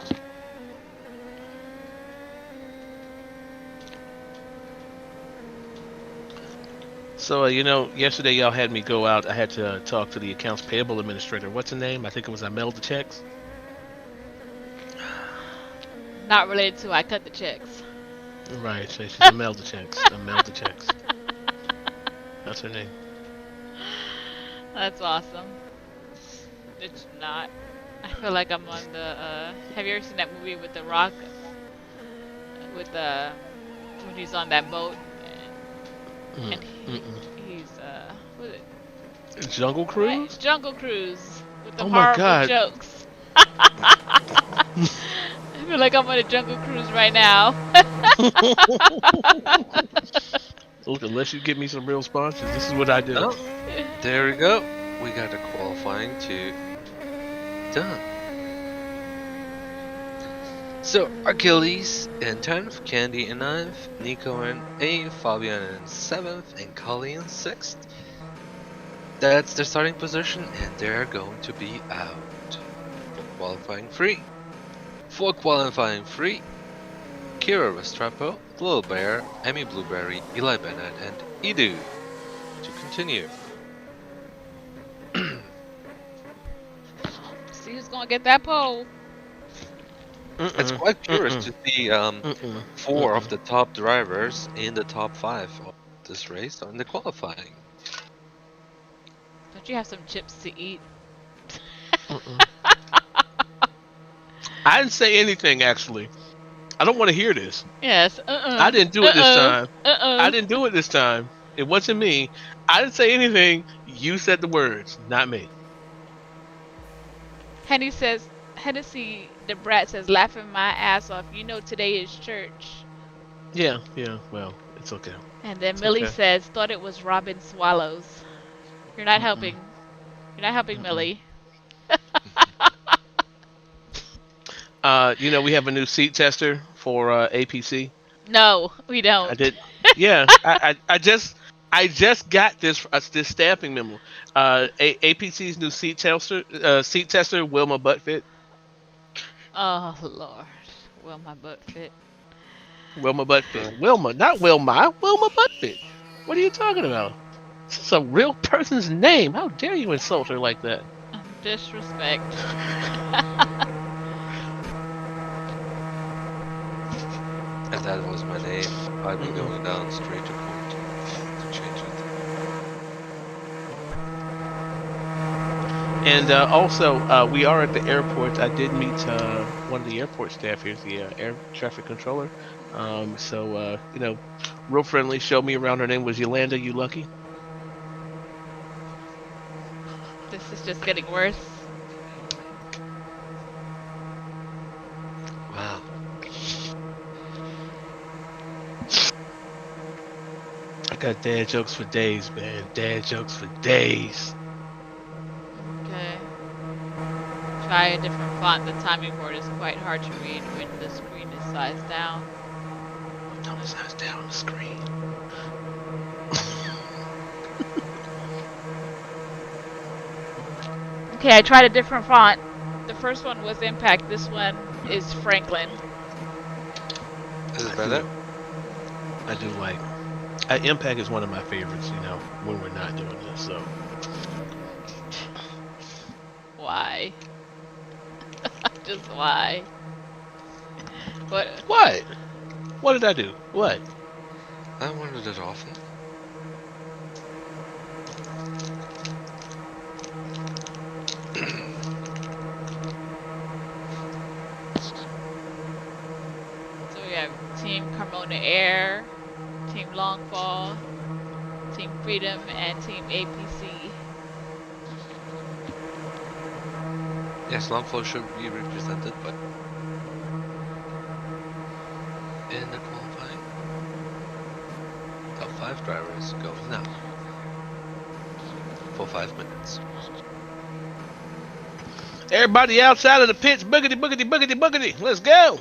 So, yesterday y'all had me go out. I had to talk to the accounts payable administrator. What's her name? I think it was Imelda Checks. Not related to I cut the checks. Right, so she's Imelda Checks. Imelda Checks. That's her name. That's awesome. It's not. I feel like I'm on the. Have you ever seen that movie with The Rock? With when he's on that boat, and he's what is it? Jungle Cruise? Jungle Cruise with the Oh my horrible God. jokes. I feel like I'm on a Jungle Cruise right now. Look, unless you give me some real sponsors, this is what I do. Oh, there we go. We got the qualifying 2 done. So Achilles in 10th, Candy in 9th, Nico in 8th, Fabian in 7th, and Kali in 6th. That's their starting position, and they're going to be out for qualifying 3. For qualifying 3, Kira Restrepo, Little Bear, Emmy Blueberry, Eli Bennett, and Edu to continue. See who's gonna get that pole. It's quite curious to see 4 of the top drivers in the top 5 of this race on the qualifying. Don't you have some chips to eat? I didn't say anything, actually. I don't want to hear this. Yes. I didn't do it this time. I I didn't do it this time. It wasn't me. I didn't say anything. You said the words, not me. Hennessy the brat says, laughing my ass off. You know today is church. Yeah. Well, it's okay. And then It's Millie okay. says, thought it was Robin Swallows. You're not helping. You're not helping, Millie. We have a new seat tester for APC. No, we don't. I did. Yeah, I just got this stamping memo. APC's new seat tester, Wilma Buttfit. Oh, Lord. Well, my butt fit. Wilma Buttfit. Wilma, not Wilma. Wilma Buttfit. What are you talking about? It's a real person's name. How dare you insult her like that? Disrespect. If that was my name, I'd be going down straight to court to change it. And also, we are at the airport. I did meet one of the airport staff here, the air traffic controller. Real friendly. Showed me around. Her name was Yolanda. You lucky? This is just getting worse. Wow. I got dad jokes for days, man. Dad jokes for days. Okay. Try a different font. The timing board is quite hard to read when the screen is sized down. Don't size down the screen. Okay, I tried a different font. The first one was Impact. This one is Franklin. Is it better? I do like. Impact is one of my favorites. When we're not doing this, so. Why? Just why? What? What? What did I do? What? I wanted it often. So we have Team Carmona Air, Team Longfall, Team Freedom, and Team APC. Yes, Longfall should be represented, but in the qualifying, top 5 drivers go now for 5 minutes. Everybody outside of the pits, boogity, boogity, boogity, boogity. Let's go.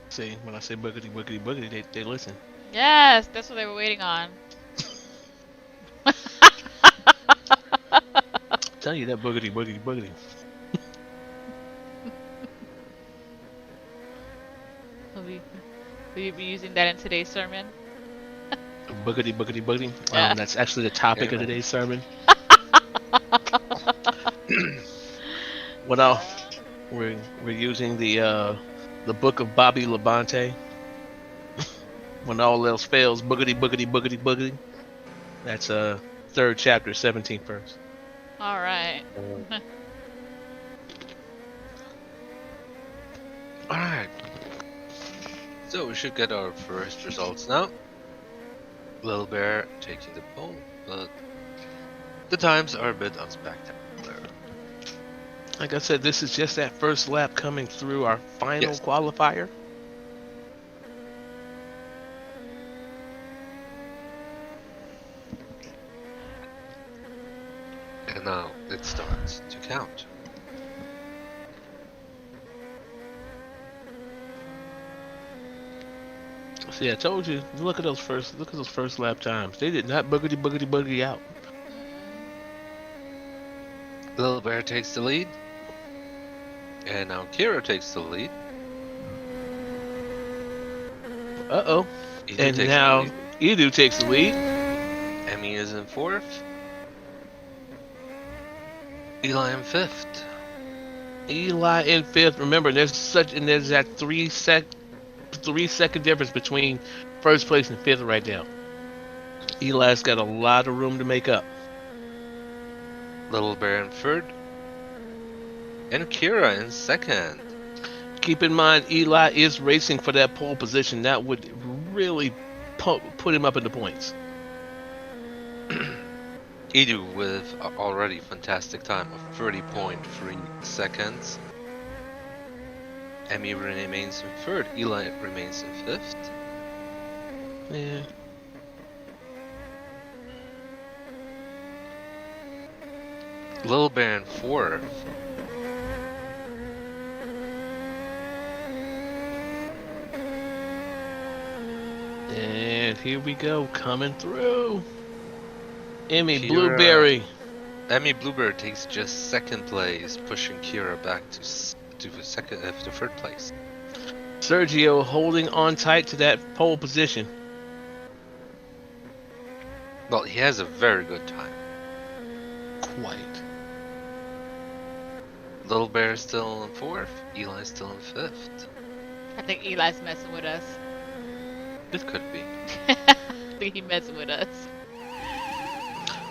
See, when I say boogity, boogity, boogity, they listen. Yes, that's what they were waiting on. Tell you that boogity, boogity, boogity. Will you be using that in today's sermon? Boogity, boogity, boogity. Yeah. That's actually the topic of today's sermon. We're using the book of Bobby Labonte. When all else fails, boogity, boogity, boogity, boogity. That's 3rd chapter, 17th verse. All right. Alright. So we should get our first results now. Little Bear taking the pole, but the times are a bit unspectacular. Like I said, this is just that first lap coming through our final Yes. qualifier. And now it starts to count. See, I told you. Look at those first lap times. They did not boogity out. Little Bear takes the lead. And now Kira takes the lead. Uh-oh. Edu And takes now the lead. Edu takes the lead. Emmy is in 4th. Eli in 5th. Eli in 5th. Remember, there's that 3 second difference between first place and 5th right now. Eli's got a lot of room to make up. Little Bear in 3rd. And Kira in 2nd. Keep in mind, Eli is racing for that pole position. That would really put him up in the points. Edu with already fantastic time of 30.3 seconds. Emmy remains in 3rd. Eli remains in 5th. Yeah. Little Bear in 4th. And here we go, coming through. Emmy Kira- Blueberry. Emmy Blueberry takes just 2nd place, pushing Kira back to 3rd place. Sergio holding on tight to that pole position. Well, he has a very good time. Quite. Little Bear is still in 4th. Eli's still in 5th. I think Eli's messing with us. It could be. I think he's messing with us.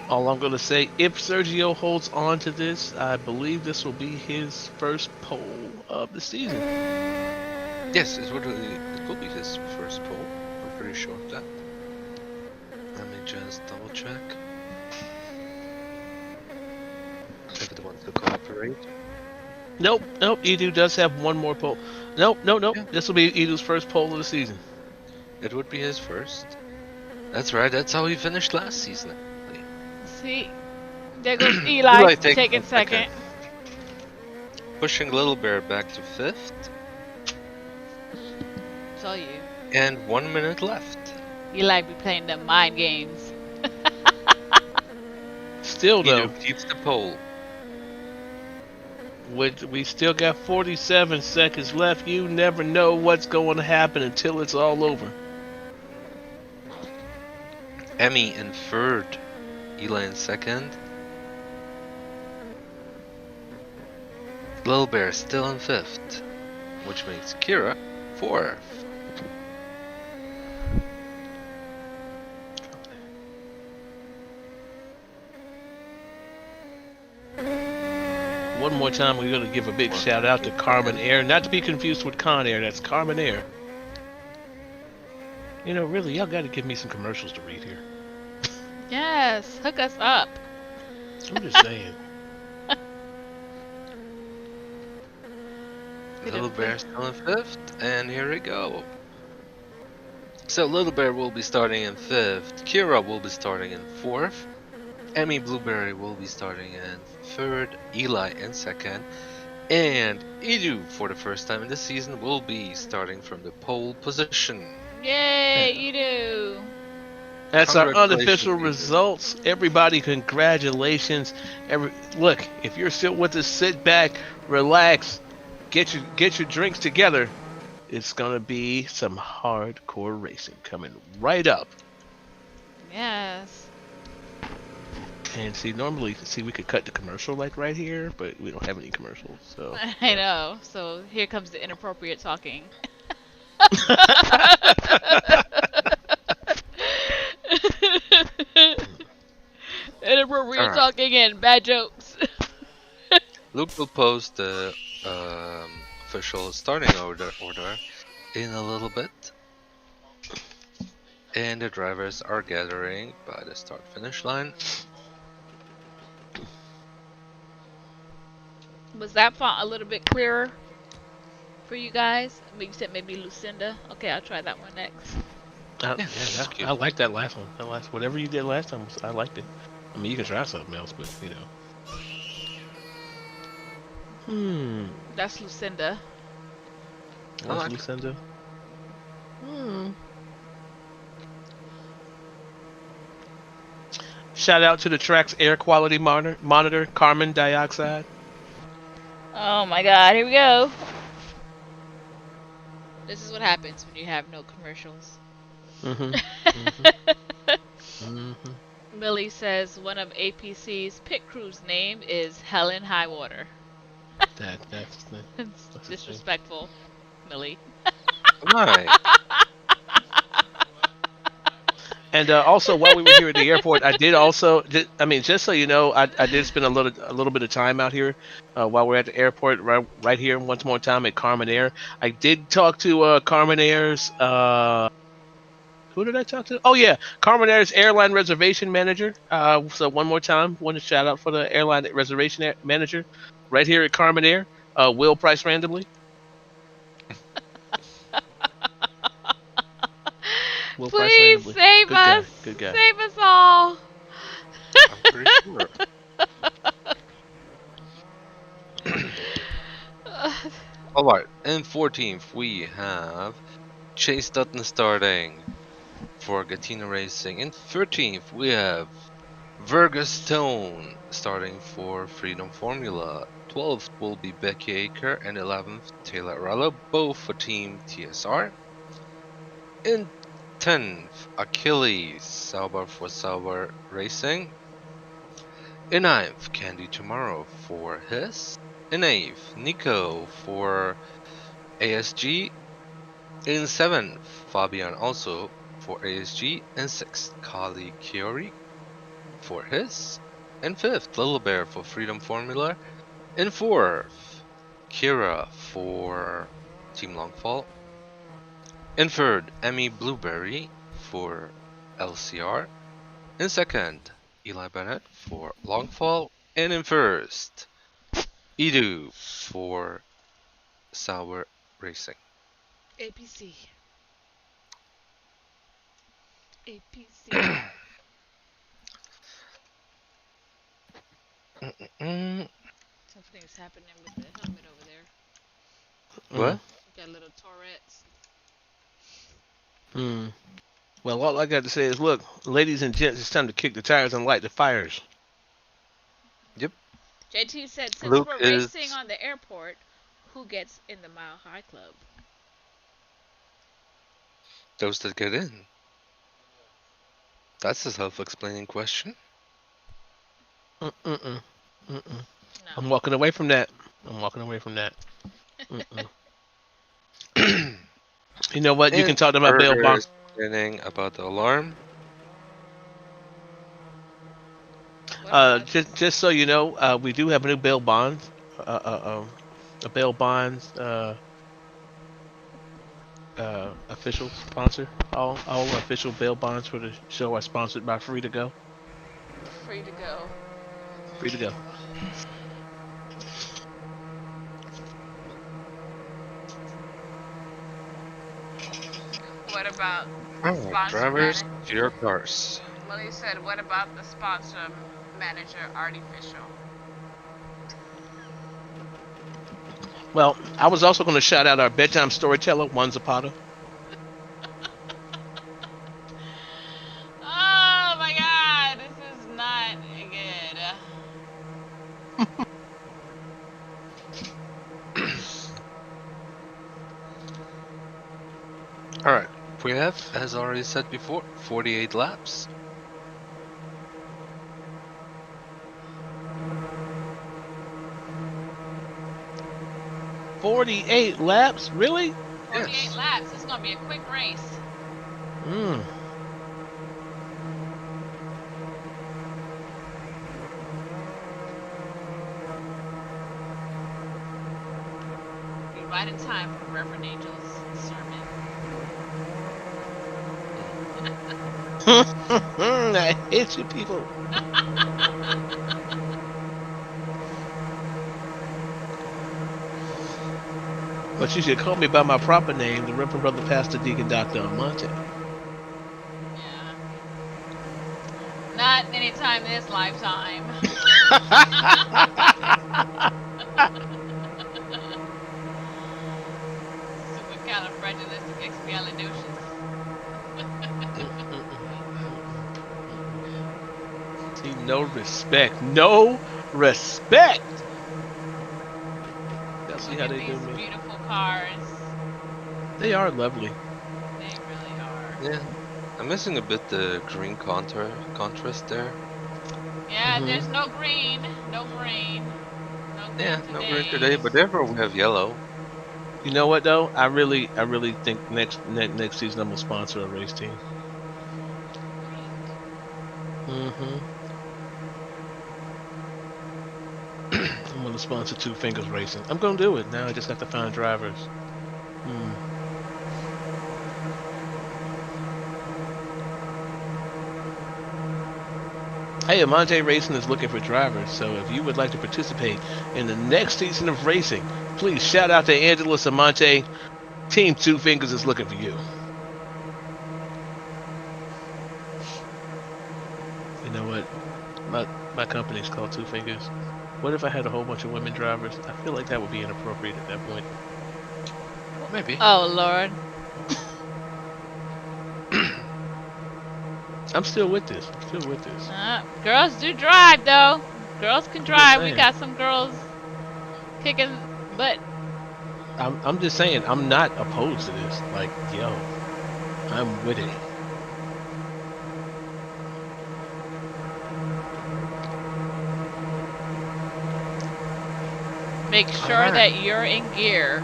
All I'm going to say, if Sergio holds on to this, I believe this will be his first pole of the season. Yes, it will be his first pole. I'm pretty sure of that. Let me just double check. If it wants to cooperate. Nope. Edu does have one more pole. Nope. Yeah. This will be Edu's first pole of the season. It would be his first. That's right, that's how he finished last season. See, there goes Eli takes taking second. 2nd. Pushing Little Bear back to 5th. It's all you. And 1 minute left. Eli be playing them mind games. Still, though, Edu keeps the pole. we still got 47 seconds left. You never know what's going to happen until it's all over. Emmy in 3rd. Eli in 2nd. Little Bear still in 5th. Which makes Kira 4th. One more time, we're going to give a big shout out to Carmen Air. Not to be confused with Con Air, that's Carmen Air. You know, really, y'all got to give me some commercials to read here. Yes, hook us up. I'm just saying. Little Bear still in 5th, and here we go. So Little Bear will be starting in 5th, Kira will be starting in 4th, Emmy Blueberry will be starting in 3rd, Eli in 2nd, and Edu, for the first time in the season, will be starting from the pole position. Yay, Edu. That's our Congratulations, unofficial Edu. results. Everybody, congratulations. Look, if you're still with us, sit back, relax, get your drinks together. It's gonna be some hardcore racing coming right up. Yes. And normally we could cut the commercial like right here, but we don't have any commercials, so. I know. So here comes the inappropriate talking. Inappropriate Alright. talking and bad jokes. Luke will post the official starting order in a little bit. And the drivers are gathering by the start-finish line. Was that font a little bit clearer for you guys? I mean, you said maybe Lucinda. Okay, I'll try that one next. I like that last one. Whatever you did last time, I liked it. I mean, you can try something else, but Hmm. That's Lucinda. I That's like it. Lucinda. Hmm. Shout out to the track's air quality monitor, carbon dioxide. Oh my god, here we go. This is what happens when you have no commercials. Mm-hmm. Mm-hmm. Mm-hmm. Millie says one of APC's pit crew's name is Helen Highwater. It's That's the thing. disrespectful, Millie. Why? And also, while we were here at the airport, I did also, I mean, just so you know, I did spend a little bit of time out here while we're at the airport, right here, once more time at Carmen Air. I did talk to Carmen Air's. Who did I talk to? Oh yeah, Carmen Air's airline reservation manager. So one more time, want to shout out for the airline reservation manager right here at Carmen Air. Will Price randomly. Will Price Please randomly. save Good guy. us. Good guy. Save us all. I'm pretty sure. Alright, in 14th we have Chase Dutton starting for Gatina Racing. In 13th we have Verga Stone starting for Freedom Formula. 12th will be Becky Aker and 11th Taylor Arella, both for Team TSR. In 10th, Achilles, Sauber for Sauber Racing. In 9th, Candy Tomorrow for his. In 8th, Nico for ASG. In 7th, Fabian also for ASG. In 6th, Kali Kiori for his. In 5th, Little Bear for Freedom Formula. In 4th, Kira for Team Longfall. In 3rd, Emmy Blueberry for LCR. In 2nd, Eli Bennett for Longfall. And in 1st, Edu for Sauber Racing. APC. APC. Mm, Something's happening with the helmet over there. Mm, what? We got little Tourette's. mm. Well, all I got to say is, look, ladies and gents, it's time to kick the tires and light the fires. Yep. JT said since Luke we're is racing on the airport, who gets in the Mile High Club? those that get in. That's a self-explaining question. Mm-mm. Mm-mm. I'm No. walking away from that. I'm walking away from that. Mm-mm. You know what? You can And talk to my bail Burger bond. is complaining about the alarm. What about Just so you know, we do have a new bail bonds. A bail bonds official sponsor. All official bail bonds for the show are sponsored by Free to Go. free to go? Free to Go. What about the Alright, sponsor drivers, manager? to your cars. Lily said, what about the sponsor manager artificial? Well, I was also going to shout out our bedtime storyteller, Juan Zapata. Oh my god, this is not good. Alright, we have, as already said before, 48 laps. 48 laps? Really? 48 Yes. laps. It's gonna be a quick race. Mm. Be right in time for Reverend Angel's sermon. I hate you people. But you should call me by my proper name, the Reverend Brother Pastor Deacon Dr. Amante. Yeah. Not anytime this lifetime. Expialidocious. See, no respect. No respect. Y'all see Look how at they do these me? beautiful cars. They are lovely. They really are. Yeah. I'm missing a bit the green contrast there. Yeah, there's no green. No green. No green Yeah, no green today, today. but therefore we have yellow. You know what though? I really think next season I'm gonna sponsor a race team. Mm-hmm. I'm gonna sponsor Two Fingers Racing. I'm gonna do it now. I just have to find drivers. Hmm. Hey, Amante Racing is looking for drivers, so if you would like to participate in the next season of racing, please shout out to Angeles Amante. Team Two Fingers is looking for you. You know what? My company's called Two Fingers. What if I had a whole bunch of women drivers? I feel like that would be inappropriate at that point. Maybe. Oh Lord. I'm still with this. I'm still with this. Girls do drive though. Girls can I'm just drive. We saying. got some girls kicking butt. I'm just saying. I'm not opposed to this. Like, yo, I'm with it. Make sure Alright. that you're in gear.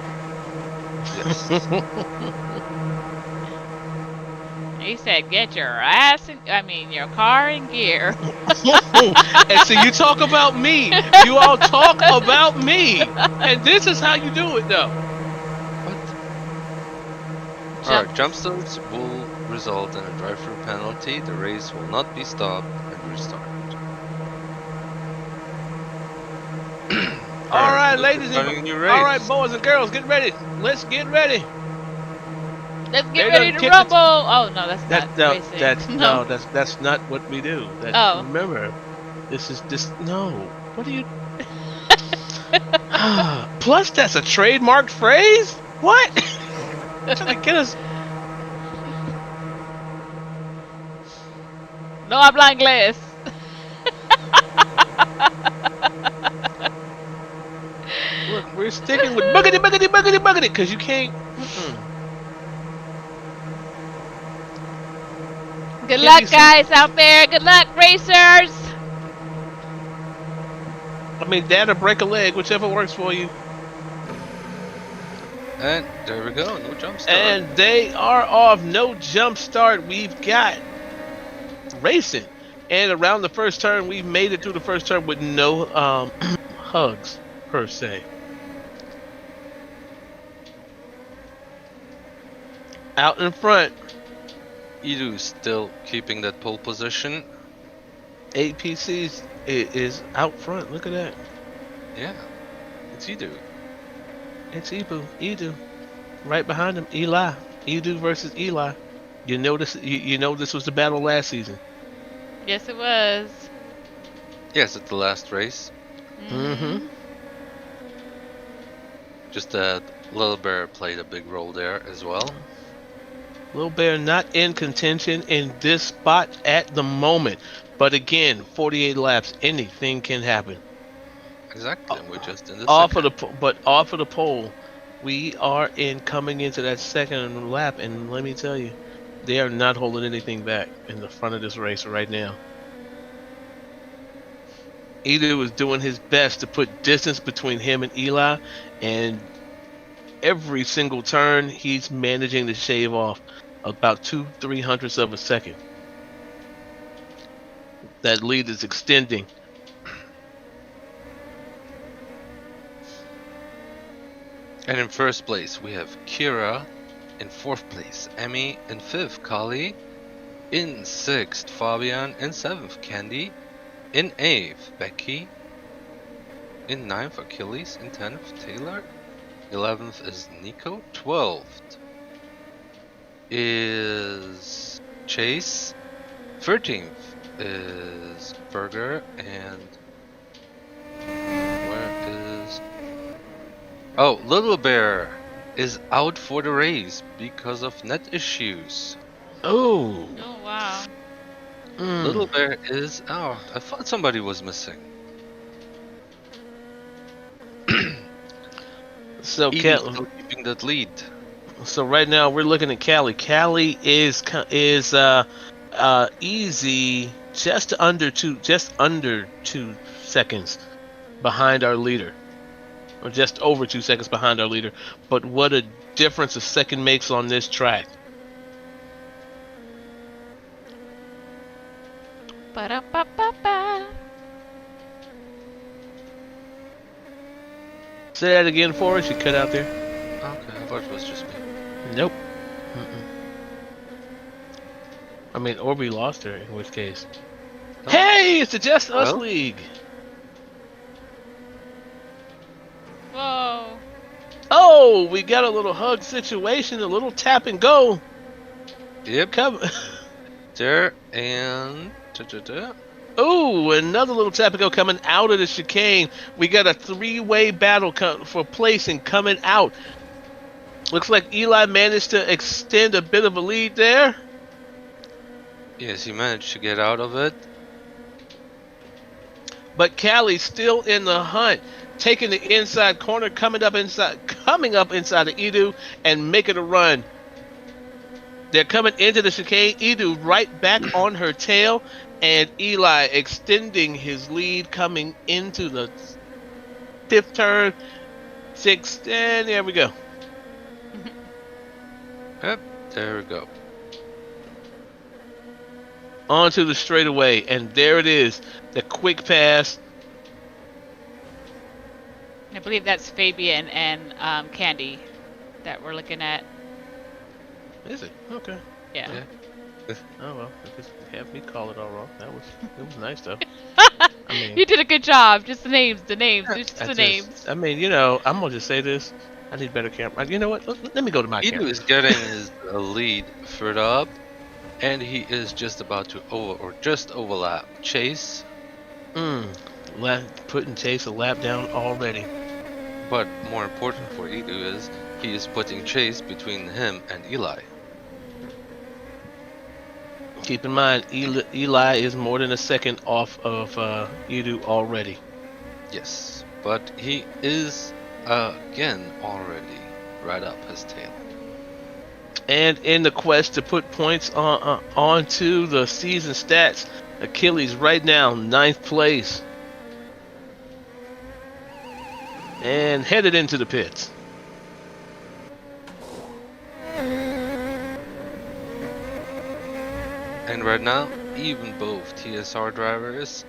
Yes. He said, "Get your ass in, your car in gear." And so you talk about me. You all talk about me. And this is how you do it, though. Alright, jump starts will result in a drive-through penalty. The race will not be stopped and restarted. All right, Lukas ladies and starting a new race. all right, boys and girls, get ready. Let's get ready. Let's get They ready done to kicked rumble. Oh no, that's That not racing. no, that's not what we do. That, Oh. remember, no. What do you? Plus, that's a trademarked phrase. What? Trying to get us. No habla inglés. Look, we're sticking with boogity, because you can't. Good Can't luck, be guys out there. Good luck, racers. I mean, that or break a leg, whichever works for you. And there we go, no jump start. And they are off. No jump start. We've got racing. And around the first turn, we've made it through the first turn with no hugs, per se. Out in front, Edu still keeping that pole position. 8 PCs is out front. Look at that. Yeah, it's Edu. It's Edu. Right behind him, Eli. Edu versus Eli. You know this was the battle last season. Yes, it was. Yes, it's the last race. Mm-hmm. Just that Little Bear played a big role there as well. Little Bear not in contention in this spot at the moment. But again, 48 laps, anything can happen. Exactly, and we're just in the Off second. of the pole, we are coming into that second lap, and let me tell you, they are not holding anything back in the front of this race right now. Edu is doing his best to put distance between him and Eli, and every single turn he's managing to shave off about 2-3 hundredths of a second. That lead is extending. And in first place, we have Kira. In fourth place, Emmy. In fifth, Kali. In sixth, Fabian. In seventh, Candy. In eighth, Becky. In ninth, Achilles. In 10th, Taylor. 11th is Nico. 12th is Chase. 13th is Burger. And where is... Oh, Little Bear is out for the race because of net issues. Oh. Oh wow. Little Mm. Bear is out. I thought somebody was missing. So Edie still keeping that lead. So right now we're looking at Callie. Callie is easy, just under 2 seconds behind our leader, or just over 2 seconds behind our leader. But what a difference a second makes on this track. Ba-da-ba-ba-ba. Say that again for us. You cut out there. Okay, I thought it was just me. Nope. Mm-mm. I mean, or we lost her, in which case. Oh. Hey, it's the Just Us Well. League. Whoa. Oh, we got a little hug situation, a little tap and go. Yep, Come. there and Ooh, another little tap and go coming out of the chicane. We got a three-way battle for placing coming out. Looks like Eli managed to extend a bit of a lead there. yes, he managed to get out of it. But Callie's still in the hunt, taking the inside corner, coming up inside of Edu and making a run. They're coming into the chicane. Edu right back on her tail, and Eli extending his lead, coming into the fifth turn, sixth, and there we go. Yep, there we go. Onto the straightaway, and there it is, the quick pass. I believe that's Fabian and Candy that we're looking at. Is it? Okay. Yeah. Oh well, just have me call it all wrong. It was nice though. I mean, You did a good job. Just the names, just the names. I mean, I'm gonna just say this. I need better camera. You know what? Let me go to my Edu camera. is getting his lead further up, and he is just about to overlap Chase. Putting Chase a lap down already. But more important for Edu is he is putting Chase between him and Eli. Keep in mind, Eli is more than a second off of Edu already. Yes, but he is again already right up his tail. And in the quest to put points onto the season stats, Achillez right now 9th place. And headed into the pits. And right now, even both TSR drivers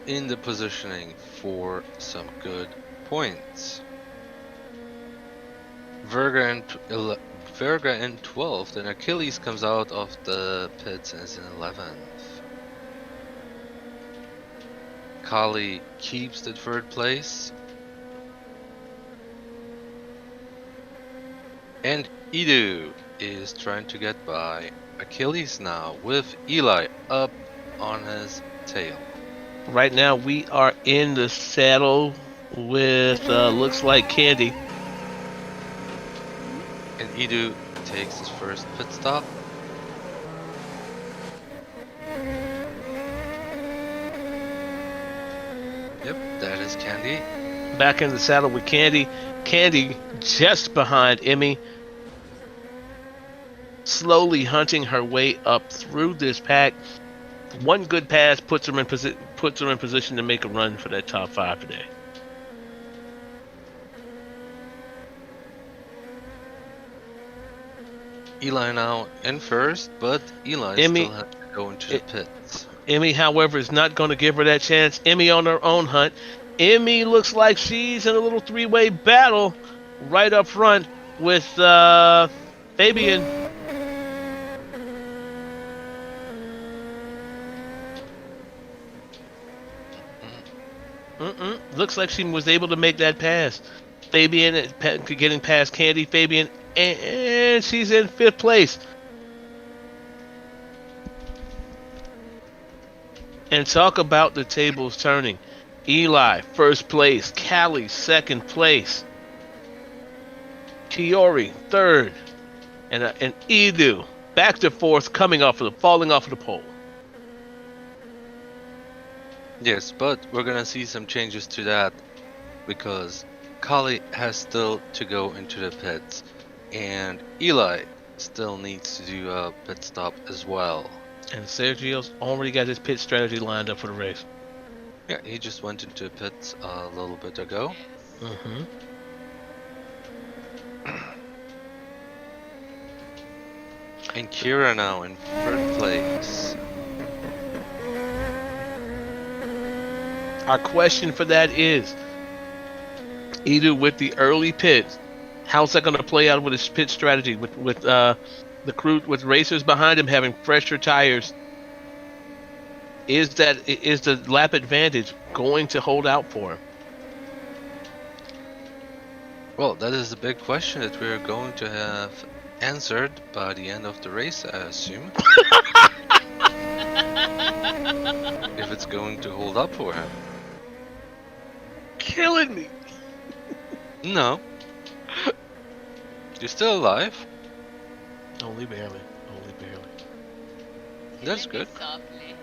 in the positioning for some good points. Verga in 12th, and Achilles comes out of the pits as in 11th. Kali keeps the 3rd place. And Edu is trying to get by Achilles now with Eli up on his tail. Right now we are in the saddle with looks like Candy. And Edu takes his first pit stop. Yep, that is Candy. Back in the saddle with Candy. Candy just behind Emmy. Slowly hunting her way up through this pack. One good pass puts her in position to make a run for that top 5 today. Eli now in first, but Eli Emmy, still has to go into the pits. Emmy, however, is not going to give her that chance. Emmy on her own hunt. Emmy looks like she's in a little 3-way battle right up front with Fabian. Looks like she was able to make that pass. Fabian getting past Candy. Fabian, and she's in 5th place. And talk about the tables turning. Eli, 1st place. Callie, 2nd place. Kiori third, and Edu back to fourth, falling off of the pole. Yes, but we're gonna see some changes to that because Kali has still to go into the pits, and Eli still needs to do a pit stop as well. And Sergio's already got his pit strategy lined up for the race. Yeah, he just went into pits a little bit ago. Mm-hmm. And Kira now in third place. Our question for that is, Edu with the early pits, how's that going to play out with his pit strategy with the crew, with racers behind him having fresher tires? Is the lap advantage going to hold out for him? Well, that is a big question that we're going to have answered by the end of the race, I assume. If it's going to hold up for him. Killing me. No. You're still alive. Only barely. Only barely. That's good. Softly.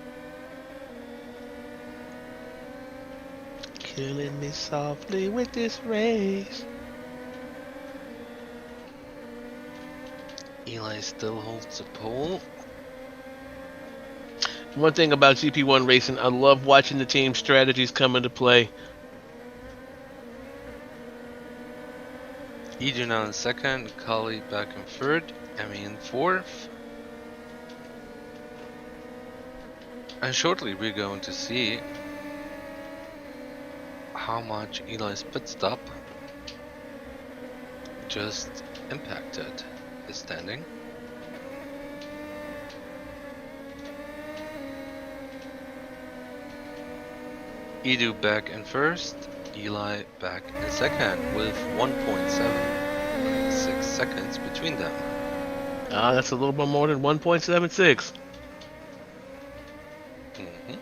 Killing me softly with this race. Eli still holds the pole. One thing about GP1 racing, I love watching the team strategies come into play. Edu now in second, Kali back in third, Emmy in fourth. And shortly we're going to see how much Eli's pit stop just impacted his standing. Edu back in first, Eli back in second with 1.76 seconds between them. That's a little bit more than 1.76. Mhm.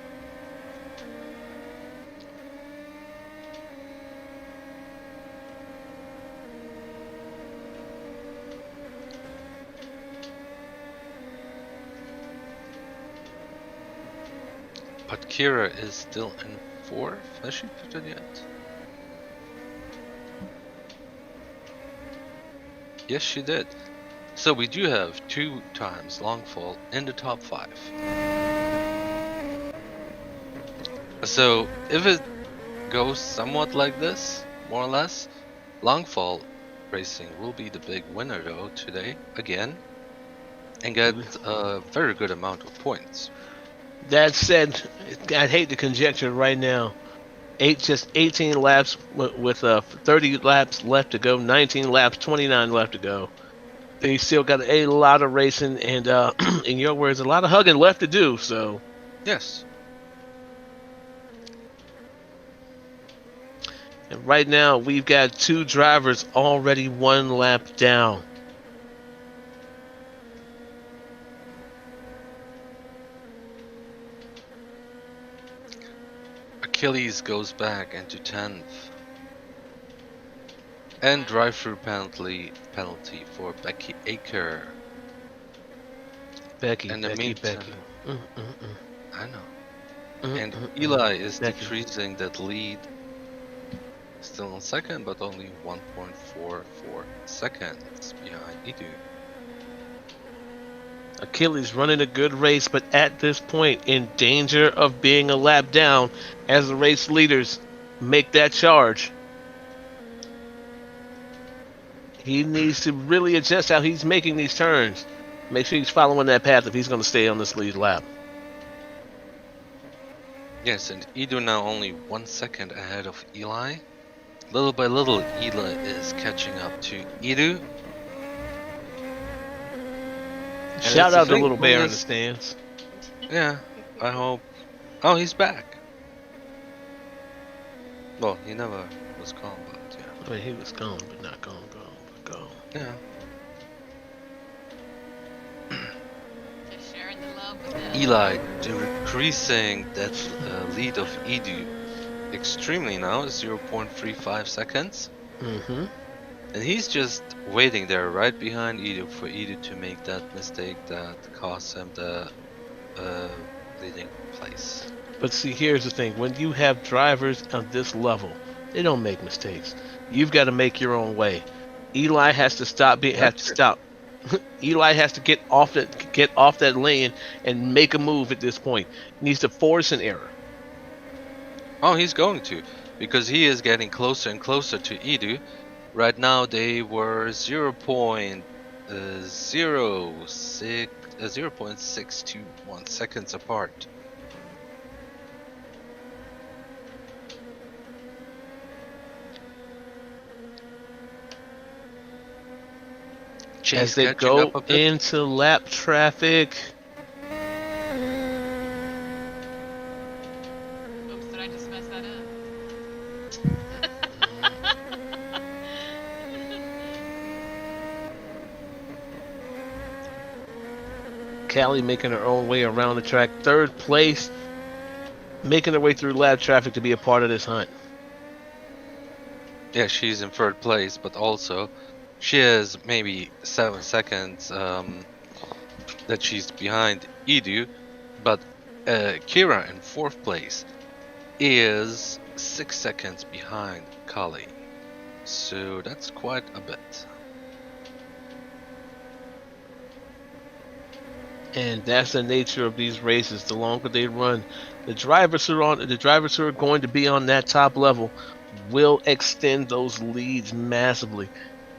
But Kira is still in fourth. Has she pitted yet? Yes, she did. So we do have 2 times long fall in the top 5. So if it goes somewhat like this, more or less, long fall racing will be the big winner though today again, and get a very good amount of points. That said, I'd hate to conjecture right now. Just 18 laps with 30 laps left to go, 19 laps, 29 left to go. They still got a lot of racing and, in your words, a lot of hugging left to do. So Yes. and right now we've got 2 drivers already 1 lap down. Achillez goes back into 10th. And drive-through penalty for Becky Aker. Becky, In the Becky, meantime- Becky. I know. And Eli is decreasing that lead. Still in second, but only 1.44 seconds behind Edu. Achilles running a good race, but at this point in danger of being a lap down as the race leaders make that charge. He needs to really adjust how he's making these turns. Make sure he's following that path if he's going to stay on this lead lap. Yes, and Edu now only 1 second ahead of Eli. Little by little, Eli is catching up to Edu. Shout it's a out to thing Little who Bear in is- the stands. Yeah, I hope. Oh, he's back. Well, he never was gone, but yeah. I mean, he was gone, but not gone, but gone. Yeah. Just sharing the love with them. Eli decreasing that lead of Edu extremely now, 0.35 seconds. Mm-hmm. And he's just waiting there right behind Edu for Edu to make that mistake that cost him the leading place. But see, here's the thing: when you have drivers on this level, they don't make mistakes. You've got to make your own way. Eli has to stop being has That's to true. stop. Eli has to get off that lane and make a move at this point. He needs to force an error. Oh, he's going to, because he is getting closer and closer to Edu. Right now they were 0.621 seconds apart. As Chase they catching go up a bit. into lap traffic. Oops, did I just mess that up? Callie making her own way around the track. Third place, making her way through lap traffic to be a part of this hunt. Yeah, she's in third place, but also she has maybe 7 seconds that she's behind Edu, but Kira in fourth place is 6 seconds behind Kali. So that's quite a bit. And that's the nature of these races. The longer they run, the drivers who are going to be on that top level will extend those leads massively.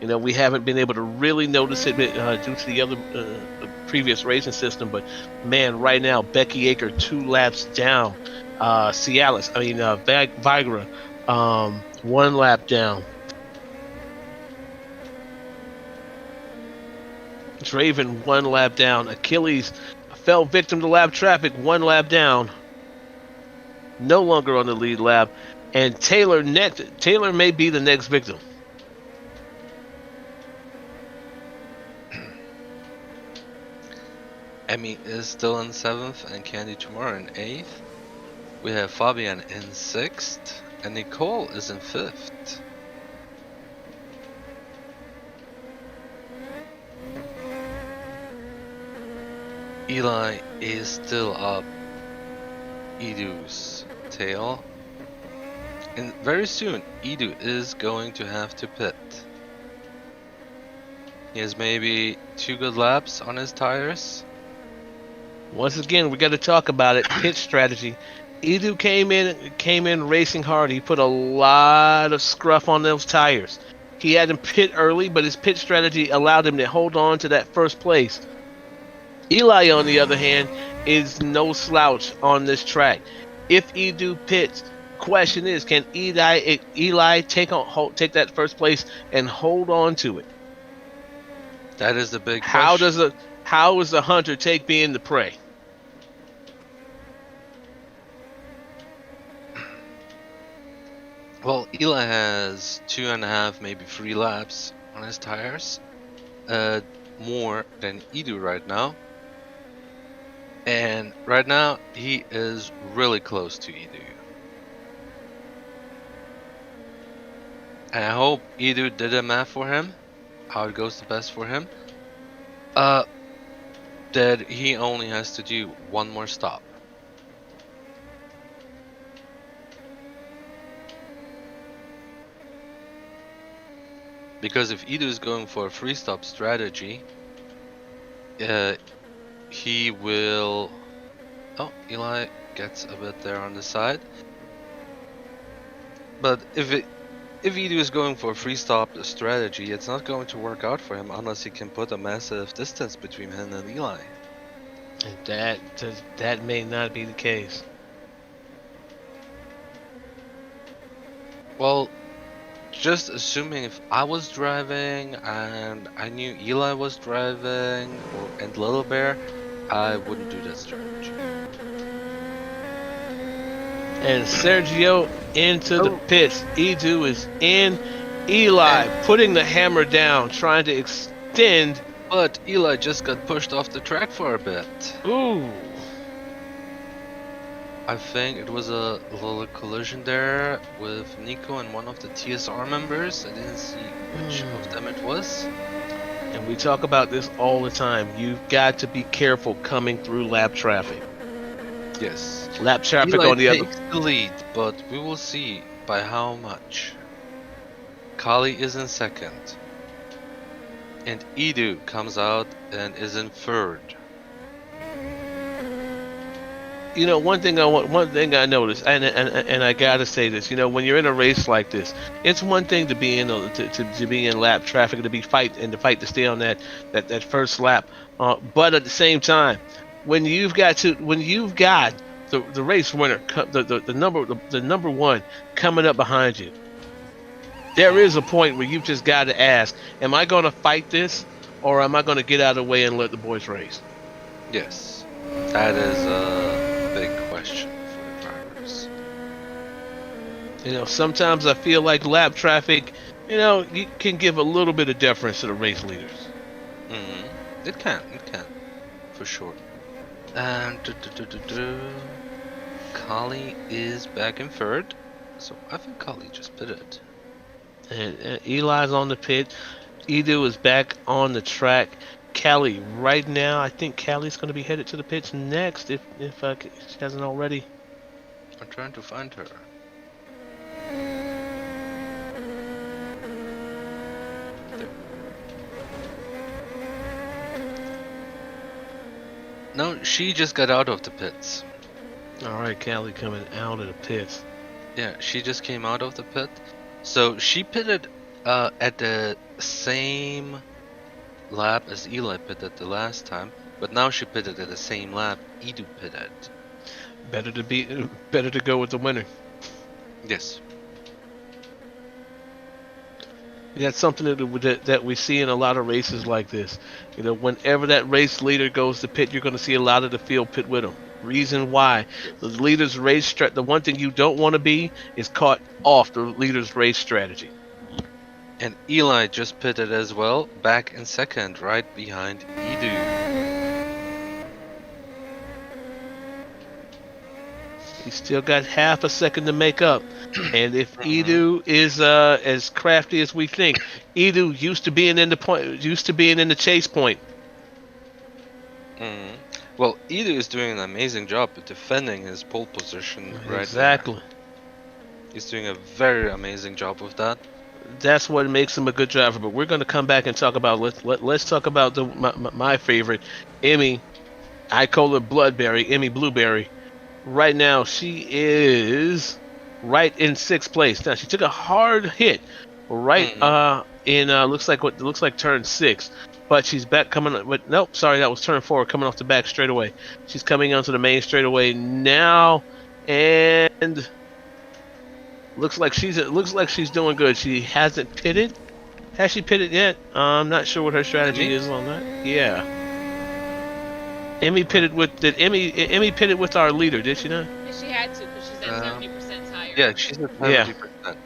You know, we haven't been able to really notice it due to the other previous racing system, but man, right now Becky Aker 2 laps down. Vydra 1 lap down. Draven 1 lap down. Achillez fell victim to lap traffic 1 lap down. No longer on the lead lap. And Taylor may be the next victim. Emmy is still in 7th and Candy Tomorrow in 8th. We have Fabian in 6th and Nicole is in 5th. Eli is still up Edu's tail. And very soon, Edu is going to have to pit. He has maybe 2 good laps on his tires. Once again, we got to talk about it. Pit strategy. Edu came in racing hard. He put a lot of scruff on those tires. He had him pit early, but his pit strategy allowed him to hold on to that first place. Eli, on the other hand, is no slouch on this track. If Edu pits, question is, can Eli take that first place and hold on to it? That is the big How question. does the hunter take being the prey? Well, Eli has 2.5, maybe 3 laps on his tires. More than Edu right now. And right now, he is really close to Edu. And I hope Edu did a math for him, how it goes the best for him. That he only has to do 1 more stop. Because if Edu is going for a 3-stop strategy, he will... Oh, Eli gets a bit there on the side. But if Edu is going for a 3-stop strategy, it's not going to work out for him unless he can put a massive distance between him and Eli. And that may not be the case. Well, just assuming if I was driving and I knew Eli was driving and Little Bear, I wouldn't do that strategy. And Sergio into the pits. Edu is in. Eli putting the hammer down, trying to extend. But Eli just got pushed off the track for a bit. Ooh. I think it was a little collision there with Nico and one of the TSR members. I didn't see which of them it was. And we talk about this all the time. You've got to be careful coming through lap traffic. Yes. Lap traffic Eli on the other. takes the lead, but we will see by how much. Kali is in second. And Edu comes out and is in third. You know, one thing I noticed, and I gotta say this. You know, when you're in a race like this, it's one thing to be in to be in lap traffic, to be fight to stay on that first lap. But at the same time, when you've got the race winner, the number one coming up behind you, there is a point where you've just got to ask: am I going to fight this, or am I going to get out of the way and let the boys race? Yes, that is a big question for the drivers. You know, sometimes I feel like lap traffic, you know, you can give a little bit of deference to the race leaders. It can, for sure. And Kali is back in third, so I think Kali just pitted. And Eli's on the pit. Edu is back on the track. Callie, right now, I think Callie's going to be headed to the pits next, if she hasn't already. I'm trying to find her. No, she just got out of the pits. All right, Callie coming out of the pits. Yeah, she just came out of the pit. So she pitted at the same lap as Eli pitted the last time, but now she pitted at the same lap Edu pitted. Better to go with the winner. Yes. That's something that we see in a lot of races like this. You know, whenever that race leader goes to pit, you're going to see a lot of the field pit with him. Reason why: the leader's race the one thing you don't want to be is caught off the leader's race strategy. And Eli just pitted as well, back in second, right behind Edu. He's still got half a second to make up. And if Edu is as crafty as we think, Edu used to being in the chase point. Well, Edu is doing an amazing job of defending his pole position right Exactly. there. He's doing a very amazing job with that. That's what makes him a good driver. But we're going to come back and talk about let's talk about my favorite, Emmy. I call her Bloodberry, Emmy Blueberry. Right now, she is right in 6th place. Now she took a hard hit, right in looks like turn 6, but she's back coming. But nope, sorry, that was turn 4, coming off the back straightaway. She's coming onto the main straightaway now, and looks like she's doing good. She hasn't pitted. Has she pitted yet? I'm not sure what her strategy is on that. Yeah. Emmy pitted with Emmy pitted with our leader, did she not? Yeah, she had to because she's at 70% higher. Yeah, she's at 70%.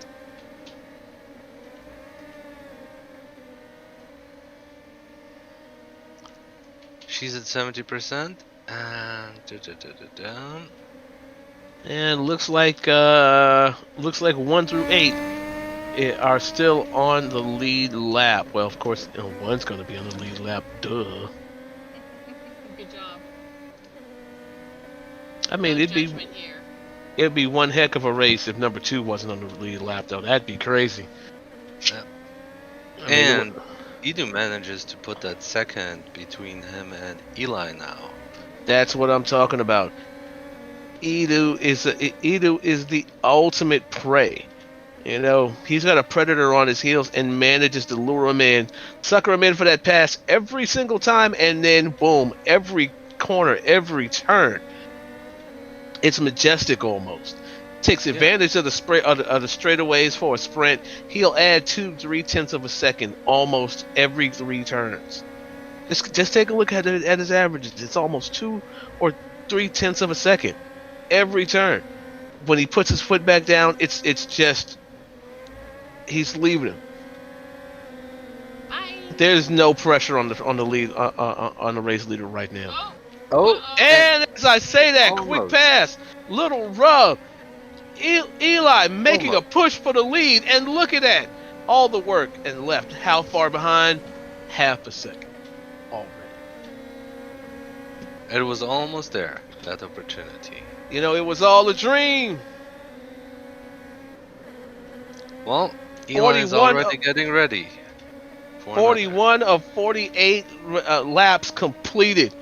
She's at 70%, and And looks like 1 through 8 are still on the lead lap. Well, of course, 1's going to be on the lead lap. Duh. Good job. I mean, No it'd judgment here. be one heck of a race if number 2 wasn't on the lead lap, though. That'd be crazy. yeah. I mean, And Edu manages to put that second between him and Eli now. that's what I'm talking about. Edu is the ultimate prey. You know, he's got a predator on his heels and manages to lure him in, sucker him in for that pass every single time, and then boom, every corner, every turn. It's majestic almost. Takes advantage of the straightaways for a sprint. He'll add 2-3 of a second almost every 3 turns. Just take a look at his averages. It's almost 2 or 3 of a second every turn. When he puts his foot back down, it's just he's leaving him. Bye. There's no pressure on the lead on the race leader right now. Oh, Oh, And as I say that, quick almost, pass, little rub. Eli making a almost. push for the lead, and look at that. All the work and left. How far behind? Half a second already. It was almost there, that opportunity. You know, it was all a dream. Well, Eli is 41 already getting ready for another. 41 of 48 laps completed.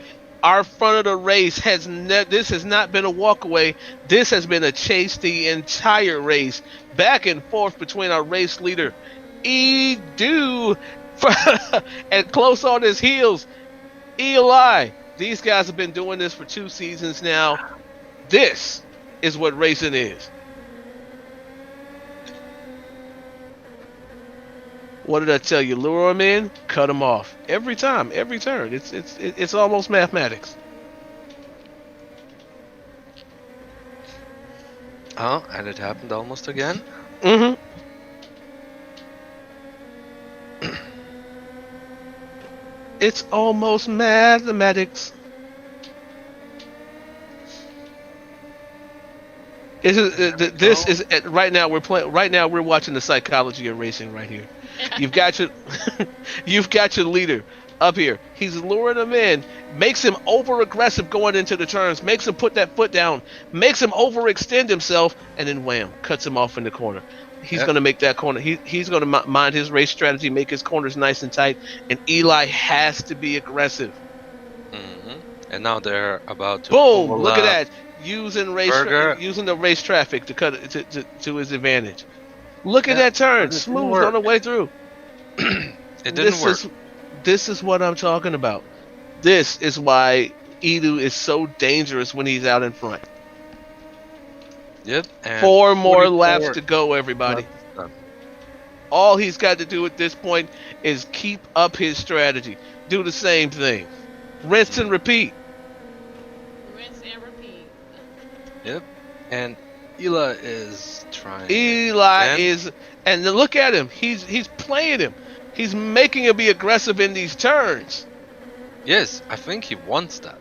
Our front of the race this has not been a walkaway. This has been a chase the entire race, back and forth between our race leader, Edu, and close on his heels, Eli. These guys have been doing this for 2 seasons now. This is what racing is. What did I tell you? Lure them in, cut them off. Every time, every turn. It's almost mathematics. Oh, and it happened almost again. Mm-hmm. It's almost mathematics. This is right now we're playing. Right now we're watching the psychology of racing right here. You've got your, you've got your leader up here. He's luring him in, makes him over aggressive going into the turns, makes him put that foot down, makes him overextend himself, and then wham, cuts him off in the corner. He's going to make that corner. He's going to mind his race strategy, make his corners nice and tight, and Eli has to be aggressive. Mm-hmm. And now they're about to boom. overlap. Look at that. Using the race traffic to cut it to his advantage. Look at that turn, smooth on the way through. It didn't work. This is what I'm talking about. This is why Edu is so dangerous when he's out in front. Yep. And 4 more laps to go, everybody. All he's got to do at this point is keep up his strategy. Do the same thing. Rinse and repeat. Rinse and repeat. Yep. And Eli is trying. And look at him. He's playing him. He's making him be aggressive in these turns. Yes, I think he wants that.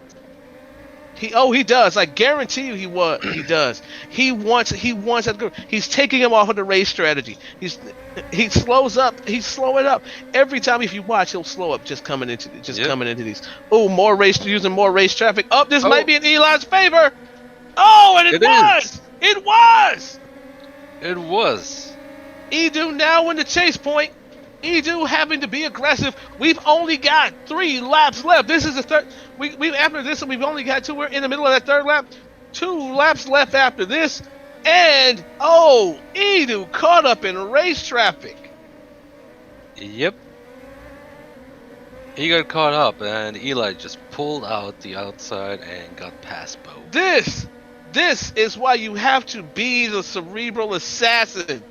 He does. I guarantee you he does. He wants that. He's taking him off of the race strategy. He slows up. He's slowing up. Every time if you watch, he'll slow up coming into these. Oh, using more race traffic. Oh, this might be in Eli's favor. Oh, and it was. It was. It was. Edu now in the chase point. Edu having to be aggressive. We've only got 3 laps left. This is the third. We after this, we've only got 2. We're in the middle of that third lap. 2 laps left after this, and Edu caught up in race traffic. Yep. He got caught up, and Eli just pulled out the outside and got past Bo. This is why you have to be the cerebral assassin.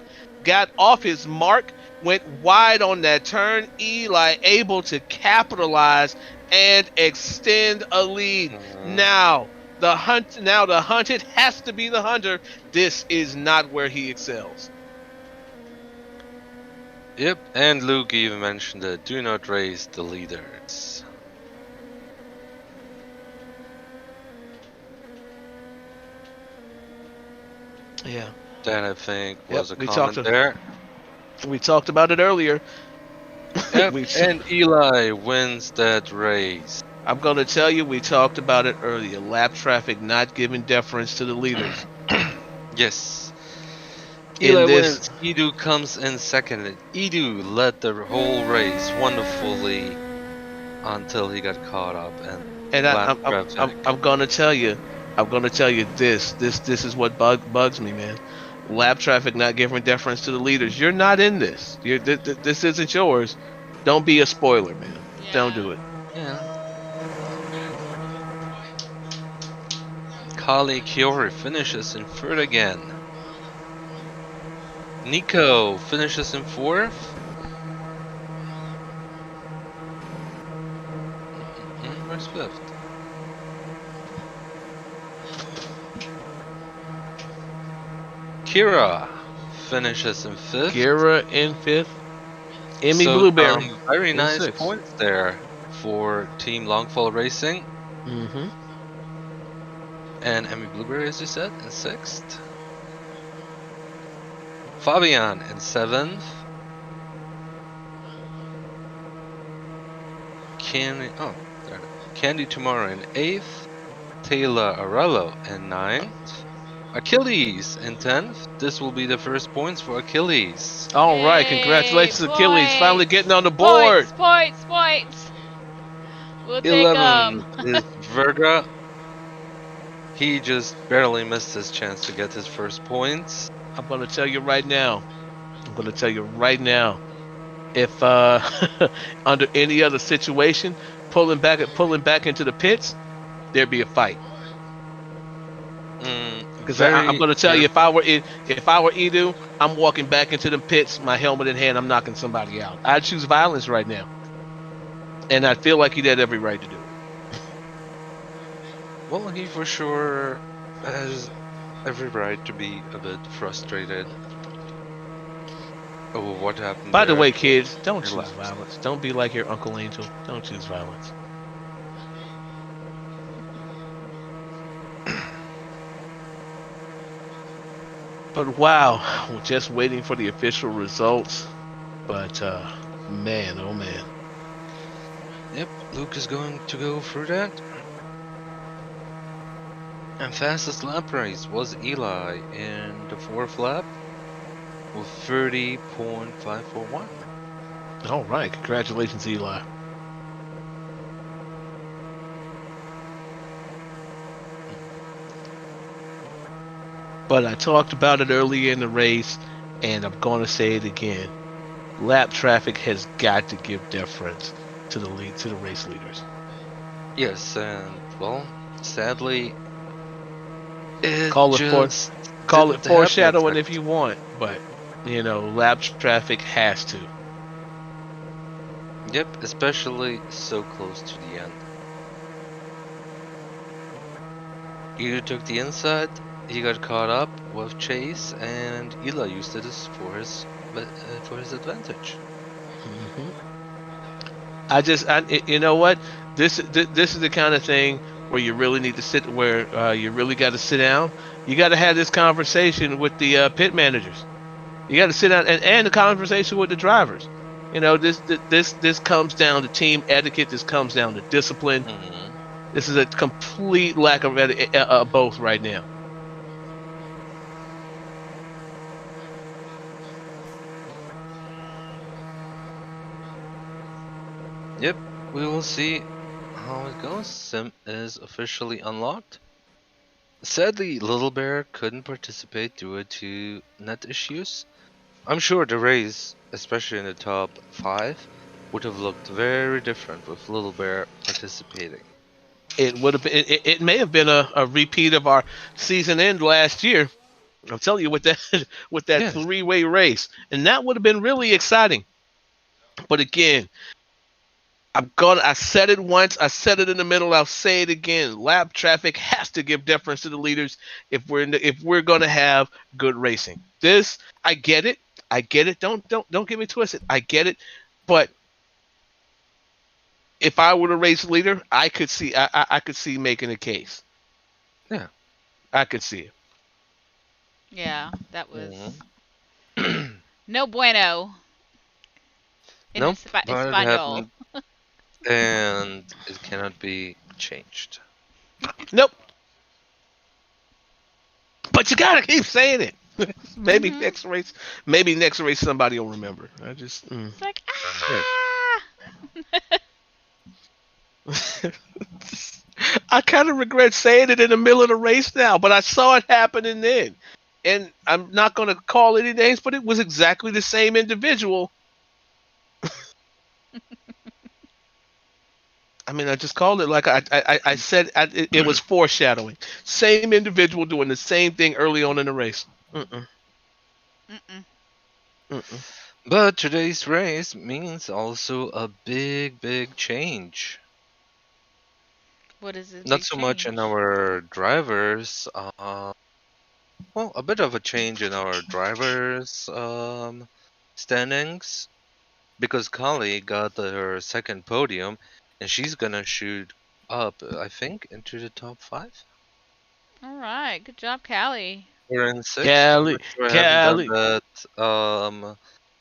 Got off his mark. Went wide on that turn. Eli able to capitalize and extend a lead. Mm-hmm. Now the hunted has to be the hunter. This is not where he excels. Yep, and Luke even mentioned that do not race the leaders. Yeah. That I think was a we comment there. We talked about it earlier. Yep, and Eli wins that race. I'm going to tell you, we talked about it earlier. Lap traffic not giving deference to the leaders. Yes. Eli wins. Edu comes in second. And Edu led the whole race wonderfully until he got caught up. And I'm going to tell you. This is what bugs me, man. Lap traffic not giving deference to the leaders. You're not in this. This isn't yours. Don't be a spoiler, man. Yeah. Don't do it. Yeah. Kali Kiori finishes in third again. Nico finishes in fourth. Where's fifth? Kira finishes in fifth. Emmy Blueberry. Very nice points there for Team Longfall Racing. Mm-hmm. And Emmy Blueberry, as you said, in 6th. Fabian in 7th. Candy Tomorrow in 8th. Taylor Arello in 9th. Achilles in 10th. This will be the first points for Achilles. All right, Yay! congratulations, Achilles, finally getting on the board. Points! Points! Points! We'll take 11th is Vydra. He just barely missed his chance to get his first points. I'm gonna tell you right now. I'm gonna tell you right now. If under any other situation, pulling back into the pits, there'd be a fight. Because I'm Very, gonna tell you, very. if I were Edu, I'm walking back into the pits, my helmet in hand. I'm knocking somebody out. I'd choose violence right now, and I feel like he'd had every right to do it. Well, he for sure has every right to be a bit frustrated over what happened By the there. way, kids, don't choose Relax. violence. Don't be like your Uncle Angel. Don't choose violence. But wow, we're just waiting for the official results. But man, oh man. Yep, Luke is going to go through that. And fastest lap race was Eli in the 4th lap with 30.541. All right, congratulations, Eli. But I talked about it earlier in the race, and I'm going to say it again. Lap traffic has got to give deference to the race leaders. Yes, and well, sadly, it Call it for just call it didn't happen foreshadowing if exactly. you want, but lap traffic has to. Yep, especially so close to the end. You took the inside, he got caught up with Chase, and Eli used it for his advantage. Hmm. You know what? This is the kind of thing where you really need to where you really got to sit down. You got to have this conversation with the pit managers. You got to sit down and the conversation with the drivers. This comes down to team etiquette. This comes down to discipline. Hmm. This is a complete lack of both right now. Yep, we will see how it goes. Sim is officially unlocked. Sadly, Little Bear couldn't participate due to net issues. I'm sure the race, especially in the top 5, would have looked very different with Little Bear participating. It would have been. It may have been a repeat of our season end last year. I'm telling you, with that with that Yes. three-way race, and that would have been really exciting. But again, I said it once. I said it in the middle. I'll say it again. Lap traffic has to give deference to the leaders if we're gonna have good racing. This I get it. I get it. Don't get me twisted. I get it. But if I were the race leader, I could see making a case. Yeah. I could see it. Yeah, that was Hmm. no bueno in Nope, but it Espanol. happened, and it cannot be changed. Nope. But you gotta keep saying it. Mhm. Maybe next race somebody will remember. I just. It's like Yes. I kind of regret saying it in the middle of the race now, but I saw it happening then. And I'm not going to call any names, but it was exactly the same individual. I mean, I just called it like I said. It was foreshadowing. Same individual doing the same thing early on in the race. Mm-mm, Mm-mm. mm-mm. But today's race means also a big, big change. What is this Not big so much in change? our drivers, well, a bit of a change in our drivers' standings because Kali got her second podium and she's gonna shoot up, I think, into the top 5. All right, good job, Callie. We're in sixth. I'm Cali, not sure I haven't done Cali. that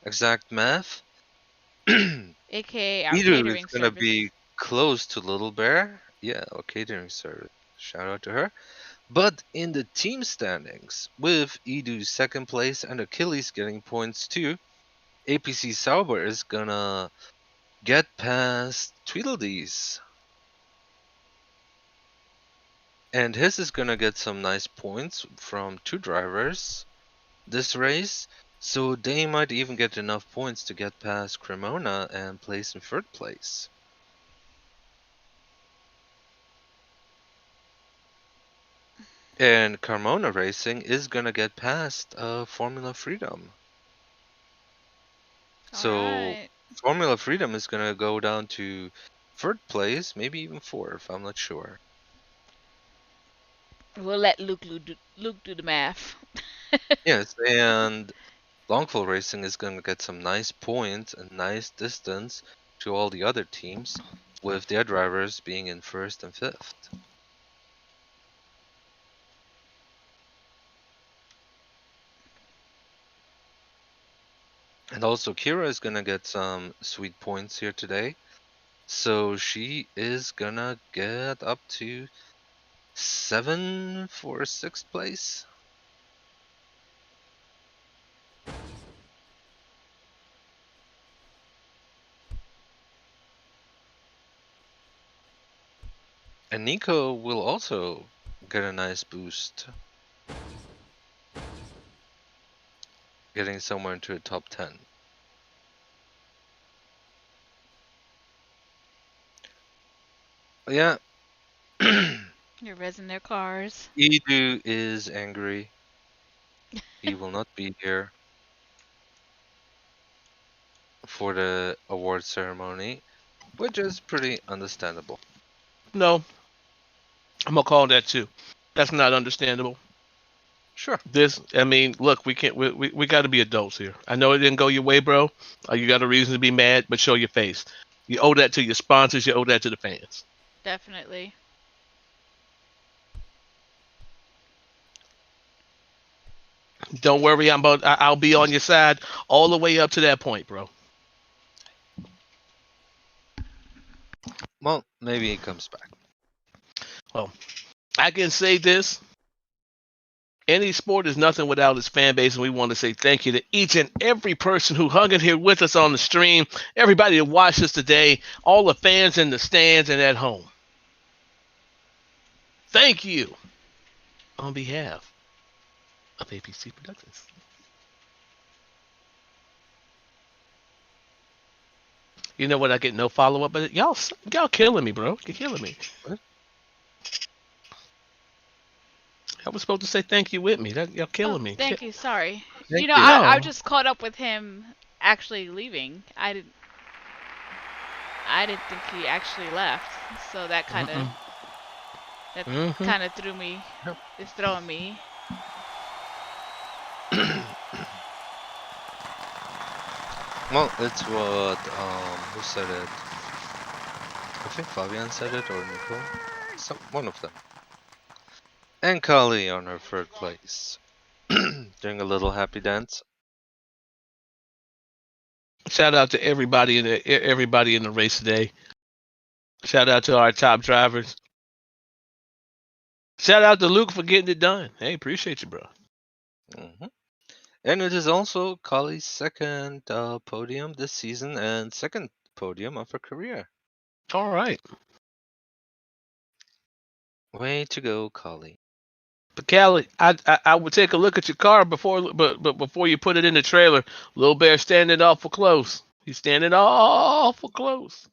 exact math. Idu AKA our is catering gonna service. be close to Little Bear. Yeah, a catering service. Shout out to her. But in the team standings, with Idu second place and Achilles getting points too, APC Sauber is gonna get past Tweedledees. And his is gonna get some nice points from two drivers this race, so they might even get enough points to get past Cremona and place in third place. And Carmona Racing is gonna get past Formula Freedom. All So right. Formula Freedom is gonna go down to third place, maybe even fourth, I'm not sure. We'll let Luke do the math. Yes, and Longfall Racing is gonna get some nice points and nice distance to all the other teams, with their drivers being in first and fifth. And also Kira is gonna get some sweet points here today. So she is gonna get up to 7 for sixth place. And Nico will also get a nice boost, getting somewhere into the top 10. Yeah. You're resin their cars. Edu is angry. He will not be here for the award ceremony, which is pretty understandable. No, I'm gonna call that too. That's not understandable. Sure. I mean, look, we can't. We got to be adults here. I know it didn't go your way, bro. You got a reason to be mad, but show your face. You owe that to your sponsors. You owe that to the fans. Definitely. Don't worry, I'll be on your side all the way up to that point, bro. Well, maybe he comes back. Well, I can say this: any sport is nothing without its fan base, and we want to say thank you to each and every person who hung in here with us on the stream, everybody that watched us today, all the fans in the stands and at home. Thank you on behalf of APC Productions. You know what? I get no follow up, but y'all killing me, bro. You're killing me. What? I was supposed to say thank you with me. Y'all Oh, killing me. thank you. Sorry. Thank You know, you. I No. just caught up with him actually leaving. I didn't think he actually left. So that kind of Mm-mm. that Mm-hmm. kind of threw me. It's throwing me. Well, it's what who said it? I think Fabian said it or Nico. One of them. And Kali on her third place. Doing a little happy dance. Shout out to everybody in the race today. Shout out to our top drivers. Shout out to Luke for getting it done. Hey, appreciate you, bro. hmm And it is also Kali's second podium this season and second podium of her career. All right. Way to go, Kali. But Callie, I would take a look at your car but before you put it in the trailer. Little Bear standing awful close. He's standing awful close.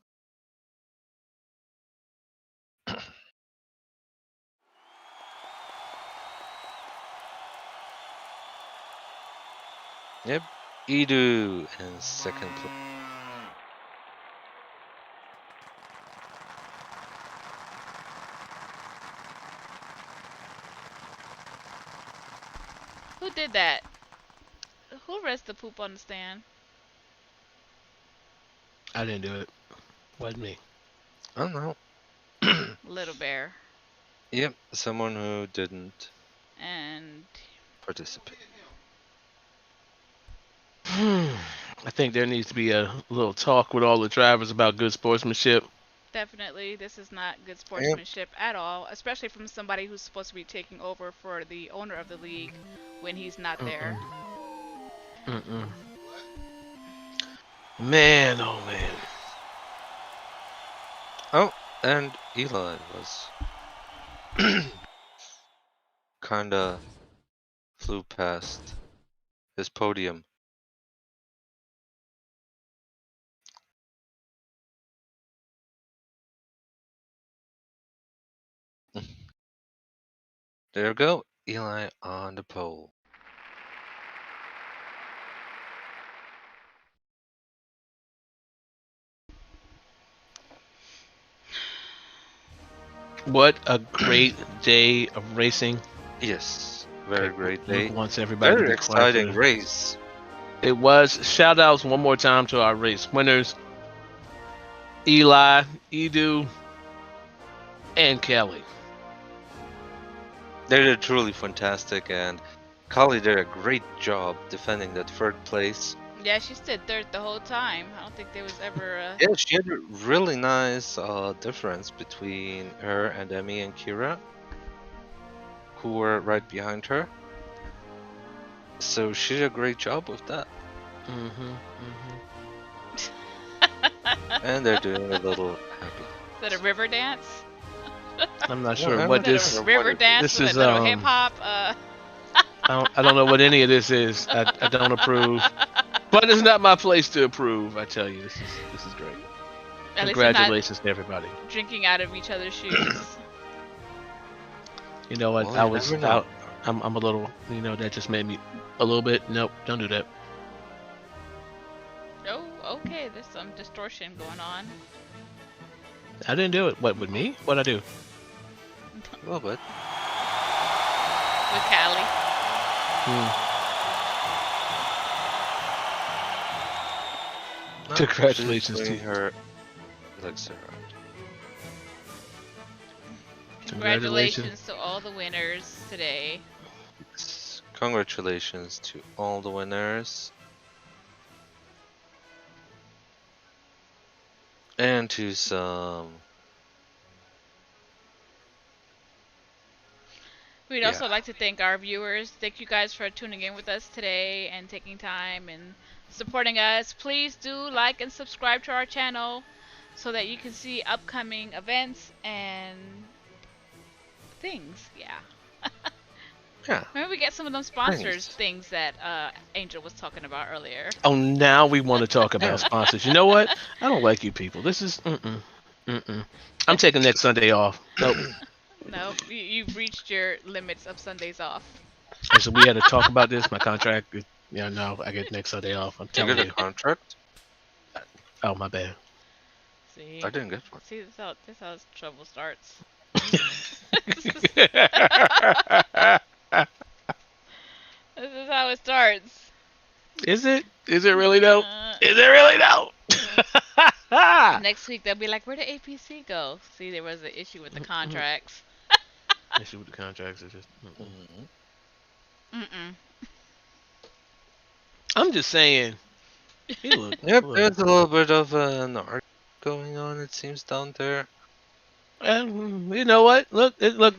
Yep. Edu in second place. Who did that? Who rests the poop on the stand? I didn't do it. Wasn't me. I don't know. Little Bear. Yep, someone who didn't And participate. I think there needs to be a little talk with all the drivers about good sportsmanship. definitely, this is not good Yep. sportsmanship at all, especially from somebody who's supposed to be taking over for the owner of the league when he's not there. Mm-mm. Mm-mm. Man, oh man. Oh, and Eli was kinda flew past his podium. There we go, Eli on the pole. What a great day of racing. Yes, Okay, very great Luke day. wants everybody to Very be quiet for exciting the... race. It was. Shout outs one more time to our race winners, Eli, Edu, and Kelly. They did truly fantastic, and Kali did a great job defending that third place. Yeah, she stood third the whole time. I don't think there was ever a. Yeah, she had a really nice difference between her and Emmy and Kira, who were right behind her. So she did a great job with that. Mm-hmm. And they're doing a little happy. Is that a river dance? I'm not No, sure I what don't Is that this. a remember what river it dance This with is a little hip hop? I don't know what any of this is. I don't approve. But it's not my place to approve. I tell you, this is great. At least they're not Congratulations to everybody. drinking out of each other's shoes. You know what? Well, I you was never know. out. I'm a little. You know that just made me a little bit. Nope, don't do that. Oh, okay. There's some distortion going on. I didn't do it. What with me? What I do? A little bit. With Callie. No, Congratulations she's to doing you. her legs around. Congratulations to all the winners today. Congratulations to all the winners. And to some. We'd Yeah. also like to thank our viewers. Thank you guys for tuning in with us today and taking time and supporting us. Please do like and subscribe to our channel so that you can see upcoming events and things. Yeah. Yeah. Maybe we get some of them sponsors Thanks. things that Angel was talking about earlier. Oh, now we want to talk Yeah. about sponsors. You know what? I don't like you people. This is I'm taking next Sunday off. Nope. No, you've reached your limits of Sundays off. I said we had to talk about this. My contract. Yeah, no, I get next Sunday off. I'm You telling get a you. contract? Mm-hmm. Oh, my bad. See, I didn't get one. see, this how trouble starts. This is how it starts. Is it? Is it really though? Uh, Is it really though? Next week they'll be like, "Where did APC go?" See, there was an issue with the contracts. Issue with the contracts is just. Mm-mm. I'm just saying. Hey, look. Yep, Look. there's a little bit of an art going on, it seems, down there. You know what? Look. Look.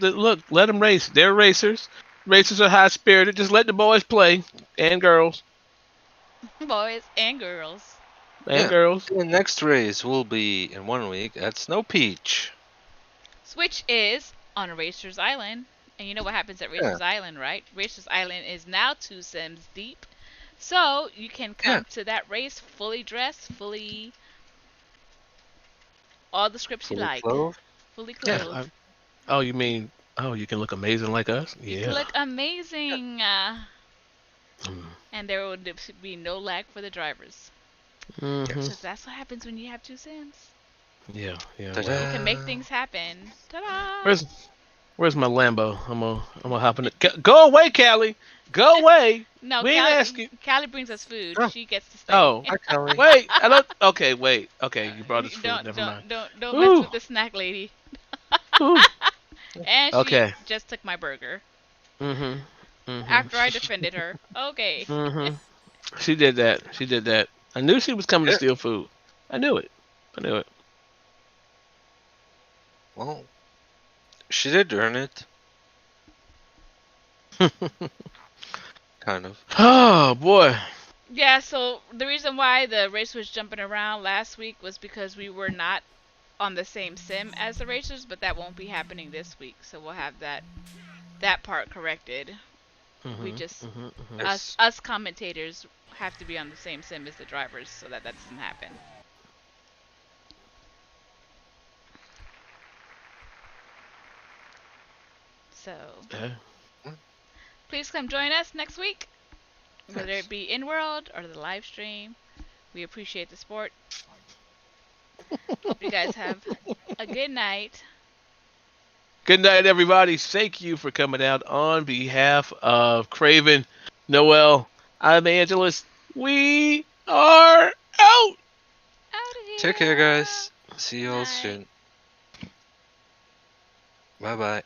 Let them race. They're racers. Racers are high spirited. Just let the boys play and girls Boys and girls. and Yeah. girls. The next race will be in 1 week at Snow Peach. Which is on Racer's Island. And you know what happens at Racer's Island, right? Racer's Island is now 2 sims deep. So you can come to that race fully dressed, fully all the scripts you Fully like. clothed. Fully Yeah. clothed. Oh, you mean? Oh, you can look amazing like us? You Yeah. can look amazing. Mm. And there will be no lag for the drivers. Mhm. Because that's what happens when you have 2 sims. Yeah. Yeah. Ta-da. Well. You can make things happen. Ta-da! Where's my Lambo? I'm gonna hop in it. Go away, Callie. Go away. No, We ain't asking. Callie brings us food. Oh. She gets to stay. Oh, Hi, Kelly. wait. I don't. Okay, wait. Okay, you brought us food. Never mind. Don't Ooh. mess with the snack lady. Ooh. And she Okay. just took my burger Mhm. after I Mhm. defended her. Okay. Mhm. She did that. She did that. I knew she was coming to Yeah, steal food. I knew it. I knew it. well, she did earn it, kind of. Oh boy. Yeah, so the reason why the race was jumping around last week was because we were not on the same sim as the racers, but that won't be happening this week. So we'll have that part corrected. We Mhm. just Mhm. Mhm. Yes. us commentators have to be on the same sim as the drivers so that doesn't happen. So Okay. Mm, please come join us next week, whether it yes. be Inworld or the live stream. We appreciate the support. Hope you guys have a good night. Good night, everybody. Thank you for coming out on behalf of Craven, Noel. I'm Angelus. We are out. Out of Take care, here. guys. See Good you all night. soon. Bye bye.